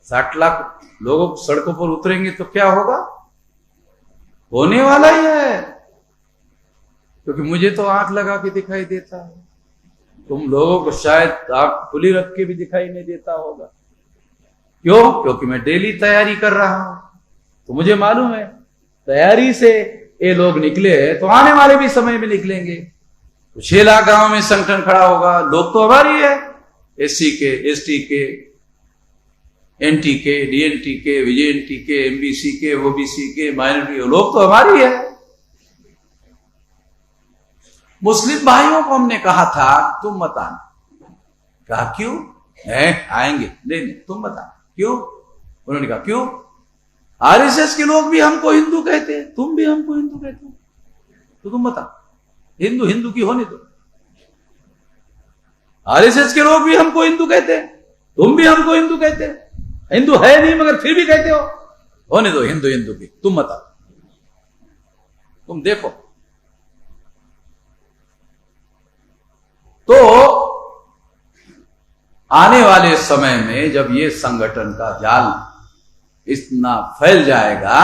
60 लाख लोगों सड़कों पर उतरेंगे तो क्या होगा? होने वाला ही है। क्योंकि मुझे तो आंख लगा के दिखाई देता है, तुम लोगों को शायद आंख खुली रख के भी दिखाई नहीं देता होगा। क्यों? क्योंकि मैं डेली तैयारी कर रहा हूं, तो मुझे मालूम है तैयारी से ये लोग निकले हैं तो आने वाले भी समय में निकलेंगे। तो 6 लाख गांव में संगठन खड़ा होगा। लोग तो हमारी है, एससी के, एसटी के, एनटी के, डीएनटी के, विजेएनटी के, एमबीसी के, ओबीसी के, माइनॉरिटी, लोग तो हमारी है। मुस्लिम भाइयों को हमने कहा था तुम मत आना। कहा क्यों? आएंगे, नहीं तुम मत आना। क्यों? उन्होंने कहा क्यों? आरएसएस के लोग भी हमको हिंदू कहते हैं, तुम भी हमको हिंदू कहते हो, तो तुम मत आना। हिंदू हिंदू की होने दो। आरएसएस के लोग भी हमको हिंदू कहते हैं, तुम भी हमको हिंदू कहते हैं। हिंदू है नहीं मगर फिर भी कहते हो। होने दो हिंदू हिंदू की, तुम बताओ, तुम देखो। तो आने वाले समय में जब ये संगठन का जाल इतना फैल जाएगा,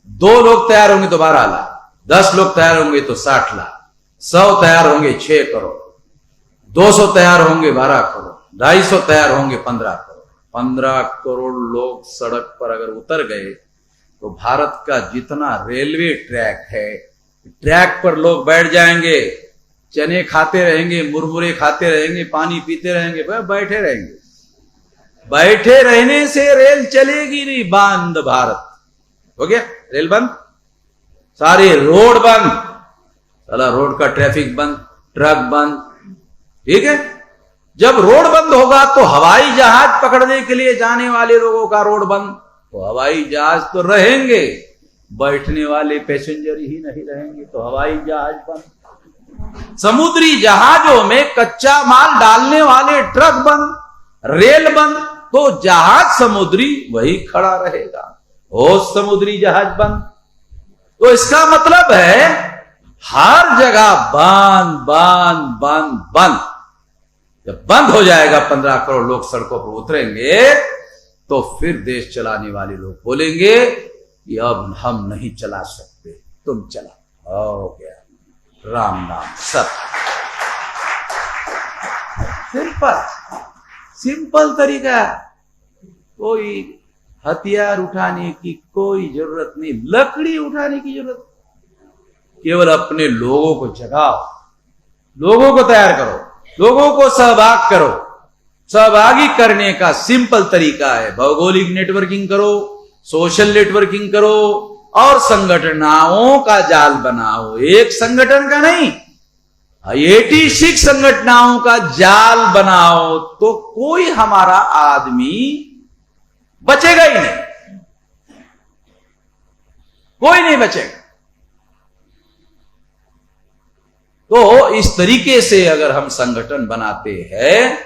2 लोग तैयार होंगे तो 12 लाख, 10 लोग तैयार होंगे तो 60 लाख, 100 तैयार होंगे 6 करोड़, 200 तैयार होंगे 12 करोड़, 250 तैयार होंगे 15 करोड़। 15 करोड़ लोग सड़क पर अगर उतर गए तो भारत का जितना रेलवे ट्रैक है, ट्रैक पर लोग बैठ जाएंगे, चने खाते रहेंगे, मुरमुरे खाते रहेंगे, पानी पीते रहेंगे, बैठे रहेंगे। बैठे रहने से रेल चलेगी नहीं, बंद भारत हो गया, रेल बंद, सारे रोड बंद, साला रोड का ट्रैफिक बंद, ट्रक बंद। ठीक है, जब रोड बंद होगा तो हवाई जहाज पकड़ने के लिए जाने वाले लोगों का रोड बंद, तो हवाई जहाज तो रहेंगे, बैठने वाले पैसेंजर ही नहीं रहेंगे तो हवाई जहाज बंद। समुद्री जहाजों में कच्चा माल डालने वाले ट्रक बंद, रेल बंद, तो जहाज समुद्री वही खड़ा रहेगा, हो समुद्री जहाज बंद। तो इसका मतलब है हर जगह बंद बंद बंद बंद। जब बंद हो जाएगा, 15 करोड़ लोग सड़कों पर उतरेंगे, तो फिर देश चलाने वाले लोग बोलेंगे कि अब हम नहीं चला सकते, तुम चला। हो गया, राम नाम सत्य। सिंपल तरीका, कोई हथियार उठाने की कोई जरूरत नहीं, लकड़ी उठाने की जरूरत, केवल अपने लोगों को जगाओ, लोगों को तैयार करो, लोगों को सहभाग करो। सहभागी करने का सिंपल तरीका है भौगोलिक नेटवर्किंग करो, सोशल नेटवर्किंग करो और संगठनाओं का जाल बनाओ। एक संगठन का नहीं, 86 संगठनाओं का जाल बनाओ, तो कोई हमारा आदमी बचेगा ही नहीं, कोई नहीं बचेगा। तो इस तरीके से अगर हम संगठन बनाते हैं,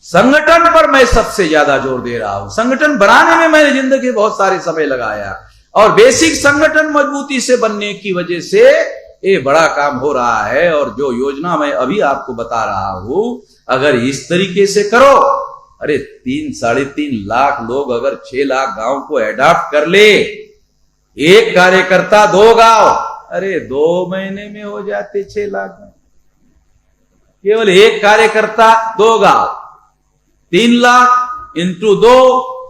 संगठन पर मैं सबसे ज्यादा जोर दे रहा हूं। संगठन बनाने में मैंने जिंदगी बहुत सारे समय लगाया और बेसिक संगठन मजबूती से बनने की वजह से ये बड़ा काम हो रहा है। और जो योजना मैं अभी आपको बता रहा हूं, अगर इस तरीके से करो, अरे 3-3.5 लाख लोग अगर 6 लाख गांव को एडॉप्ट कर ले, एक कार्यकर्ता 2 गांव, अरे 2 महीने में हो जाते 6 लाख। केवल एक कार्यकर्ता 2 गांव, 3 लाख इंटू 2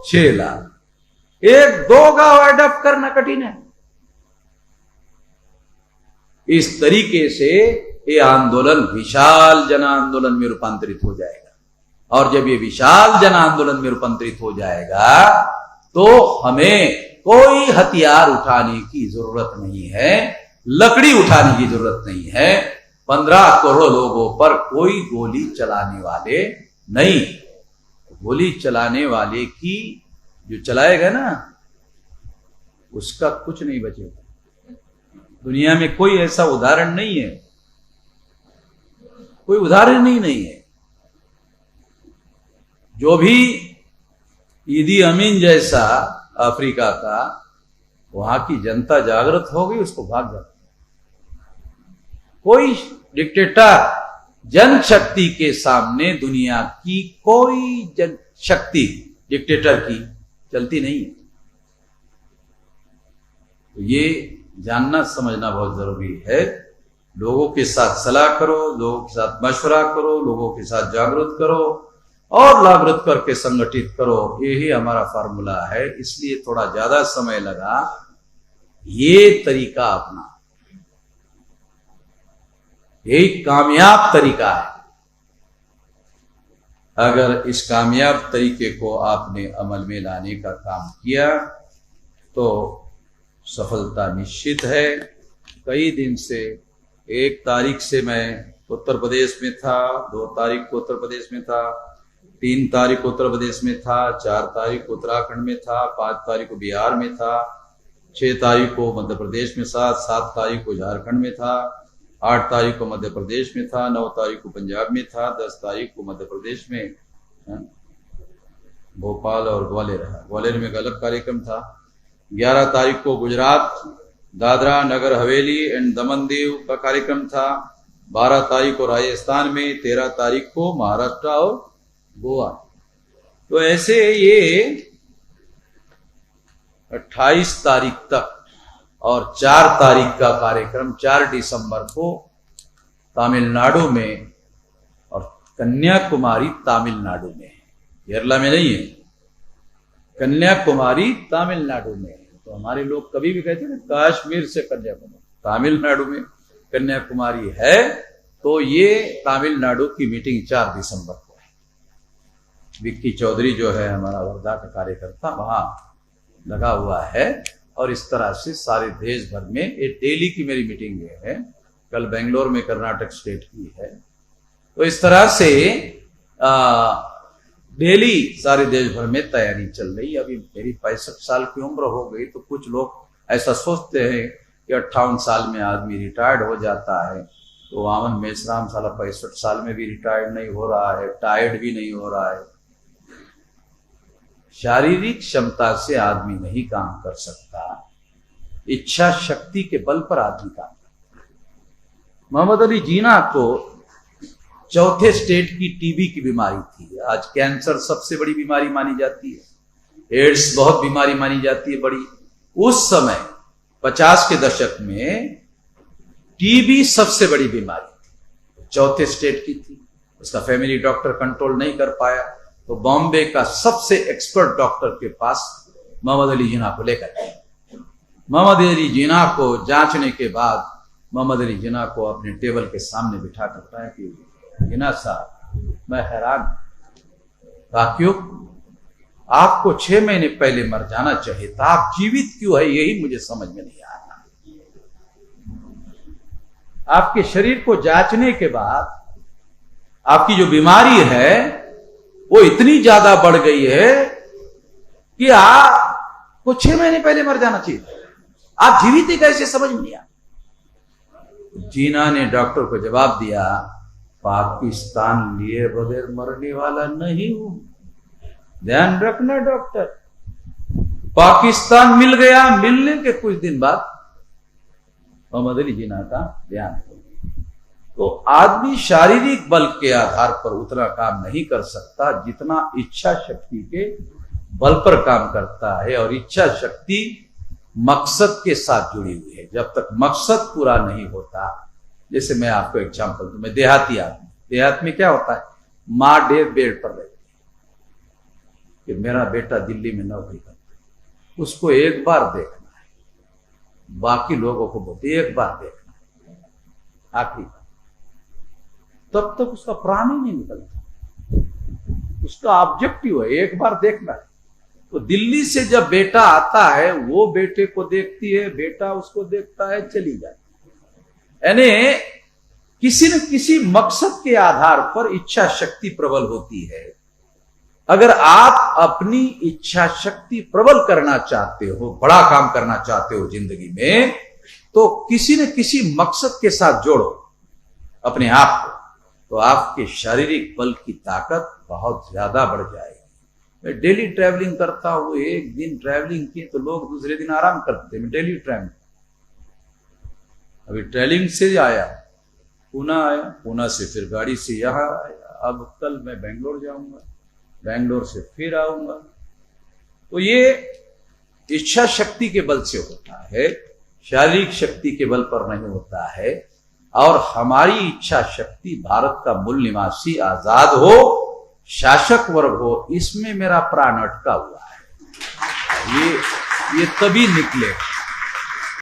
6 लाख। 1-2 गांव एडॉप्ट करना कठिन है। इस तरीके से ये आंदोलन विशाल जन आंदोलन में रूपांतरित हो जाएगा। और जब ये विशाल जन आंदोलन में रूपांतरित हो जाएगा, तो हमें कोई हथियार उठाने की जरूरत नहीं है, लकड़ी उठाने की जरूरत नहीं है। 15 करोड़ लोगों पर कोई गोली चलाने वाले नहीं। गोली चलाने वाले की जो चलाएगा ना, उसका कुछ नहीं बचेगा। दुनिया में कोई ऐसा उदाहरण नहीं है, कोई उदाहरण ही नहीं है। जो भी ईदी अमीन जैसा अफ्रीका का, वहां की जनता जागृत हो गई, उसको भाग जाता। कोई डिक्टेटर जनशक्ति के सामने दुनिया की कोई जनशक्ति डिक्टेटर की चलती नहीं है। तो ये जानना समझना बहुत जरूरी है। लोगों के साथ सलाह करो, लोगों के साथ मशवरा करो, लोगों के साथ जागृत करो और जागृत करके संगठित करो। यही हमारा फार्मूला है। इसलिए थोड़ा ज्यादा समय लगा। ये तरीका अपना, यही कामयाब तरीका है। अगर इस कामयाब तरीके को आपने अमल में लाने का काम किया तो सफलता निश्चित है। कई दिन से, 1 तारीख से मैं उत्तर प्रदेश में था, 2 तारीख को उत्तर प्रदेश में था, 3 तारीख को उत्तर प्रदेश में था, 4 तारीख को उत्तराखंड में था, 5 तारीख को बिहार में था, 6 तारीख को मध्य प्रदेश में था, 7 तारीख को झारखंड में था, 8 तारीख को मध्य प्रदेश में था, 9 तारीख को पंजाब में था, 10 तारीख को मध्य प्रदेश में भोपाल और ग्वालियर है। ग्वालियर में एक अलग कार्यक्रम था। 11 तारीख को गुजरात, दादरा नगर हवेली एंड दमन दीव का कार्यक्रम था। 12 तारीख को राजस्थान में, 13 तारीख को महाराष्ट्र और गोवा। तो ऐसे ये 28 तारीख तक और 4 तारीख का कार्यक्रम 4 दिसंबर को तमिलनाडु में और कन्याकुमारी तमिलनाडु में, केरला में नहीं है, कन्याकुमारी तमिलनाडु में। तो हमारे लोग कभी भी कहते हैं कश्मीर से कन्याकुमारी, तमिलनाडु में कन्याकुमारी है। तो ये तमिलनाडु की मीटिंग 4 दिसंबर को है। विक्की चौधरी जो है हमारा वर्धा का कार्यकर्ता, वहां लगा हुआ है। और इस तरह से सारे देश भर में ये डेली की मेरी मीटिंग ये है। कल बेंगलोर में कर्नाटक स्टेट की है। तो इस तरह से डेली सारे देश भर में तैयारी चल रही। अभी मेरी 65 साल की उम्र हो गई, तो कुछ लोग ऐसा सोचते हैं कि 58 साल में आदमी रिटायर्ड हो जाता है। तो वामन मेश्राम साला 65 साल में भी रिटायर्ड नहीं हो रहा है, टायर्ड भी नहीं हो रहा है। शारीरिक क्षमता से आदमी नहीं काम कर सकता, इच्छा शक्ति के बल पर आदमी काम करता है। मोहम्मद अली जिन्ना को 4थे स्टेट की टीबी की बीमारी थी। आज कैंसर सबसे बड़ी बीमारी मानी जाती है, एड्स बहुत बीमारी मानी जाती है बड़ी। उस समय 50 के दशक में टीबी सबसे बड़ी बीमारी थी, 4थे स्टेट की थी। उसका फैमिली डॉक्टर कंट्रोल नहीं कर पाया, तो बॉम्बे का सबसे एक्सपर्ट डॉक्टर के पास मोहम्मद अली जिन्ना को लेकर गए। मोहम्मद अली जिन्ना को जांचने के बाद मोहम्मद अली जिन्ना को अपने टेबल के सामने बिठा कर बताया कि जिन्ना साहब, मैं हैरान, कहा क्यों? आपको 6 महीने पहले मर जाना चाहिए था, आप जीवित क्यों है? यही मुझे समझ में नहीं आ रहा। आपके शरीर को जांचने के बाद आपकी जो बीमारी है वो इतनी ज्यादा बढ़ गई है कि आपको 6 महीने पहले मर जाना चाहिए था, आप जीवित ही कैसे? समझ में नहीं आ। जिन्ना ने डॉक्टर को जवाब दिया, पाकिस्तान लिए बगैर मरने वाला नहीं हूं, ध्यान रखना डॉक्टर। पाकिस्तान मिल गया, मिलने के कुछ दिन बाद मोहम्मद अली जिन्ना का ध्यान। तो आदमी शारीरिक बल के आधार पर उतना काम नहीं कर सकता जितना इच्छा शक्ति के बल पर काम करता है। और इच्छा शक्ति मकसद के साथ जुड़ी हुई है। जब तक मकसद पूरा नहीं होता, जैसे मैं आपको एग्जांपल दूं, मैं देहाती आदमी, देहात में क्या होता है, माँ डेढ़ बेड पर रहती है कि मेरा बेटा दिल्ली में नौकरी करता है, उसको एक बार देखना है, बाकी लोगों को बोलते एक बार देखना है, आखिरी, तब तक उसका प्राण ही नहीं निकलता। उसका ऑब्जेक्टिव है एक बार देखना है। तो दिल्ली से जब बेटा आता है, वो बेटे को देखती है, बेटा उसको देखता है, चली जाती है। यानी किसी न किसी मकसद के आधार पर इच्छा शक्ति प्रबल होती है। अगर आप अपनी इच्छा शक्ति प्रबल करना चाहते हो, बड़ा काम करना चाहते हो जिंदगी में, तो किसी न किसी मकसद के साथ जोड़ो अपने आप को, तो आपके शारीरिक बल की ताकत बहुत ज्यादा बढ़ जाएगी। मैं डेली ट्रैवलिंग करता हूं, एक दिन ट्रैवलिंग की तो लोग दूसरे दिन आराम करते हैं। मैं डेली ट्रैवलिंग, अभी ट्रैवलिंग से आया, पूना आया, पूना से फिर गाड़ी से यहाँ आया, अब कल मैं बेंगलोर जाऊंगा, बेंगलोर से फिर आऊंगा। तो ये इच्छा शक्ति के बल से होता है, शारीरिक शक्ति के बल पर नहीं होता है। और हमारी इच्छा शक्ति भारत का मूल निवासी आजाद हो, शासक वर्ग हो, इसमें मेरा प्राण अटका हुआ है। ये तभी निकले।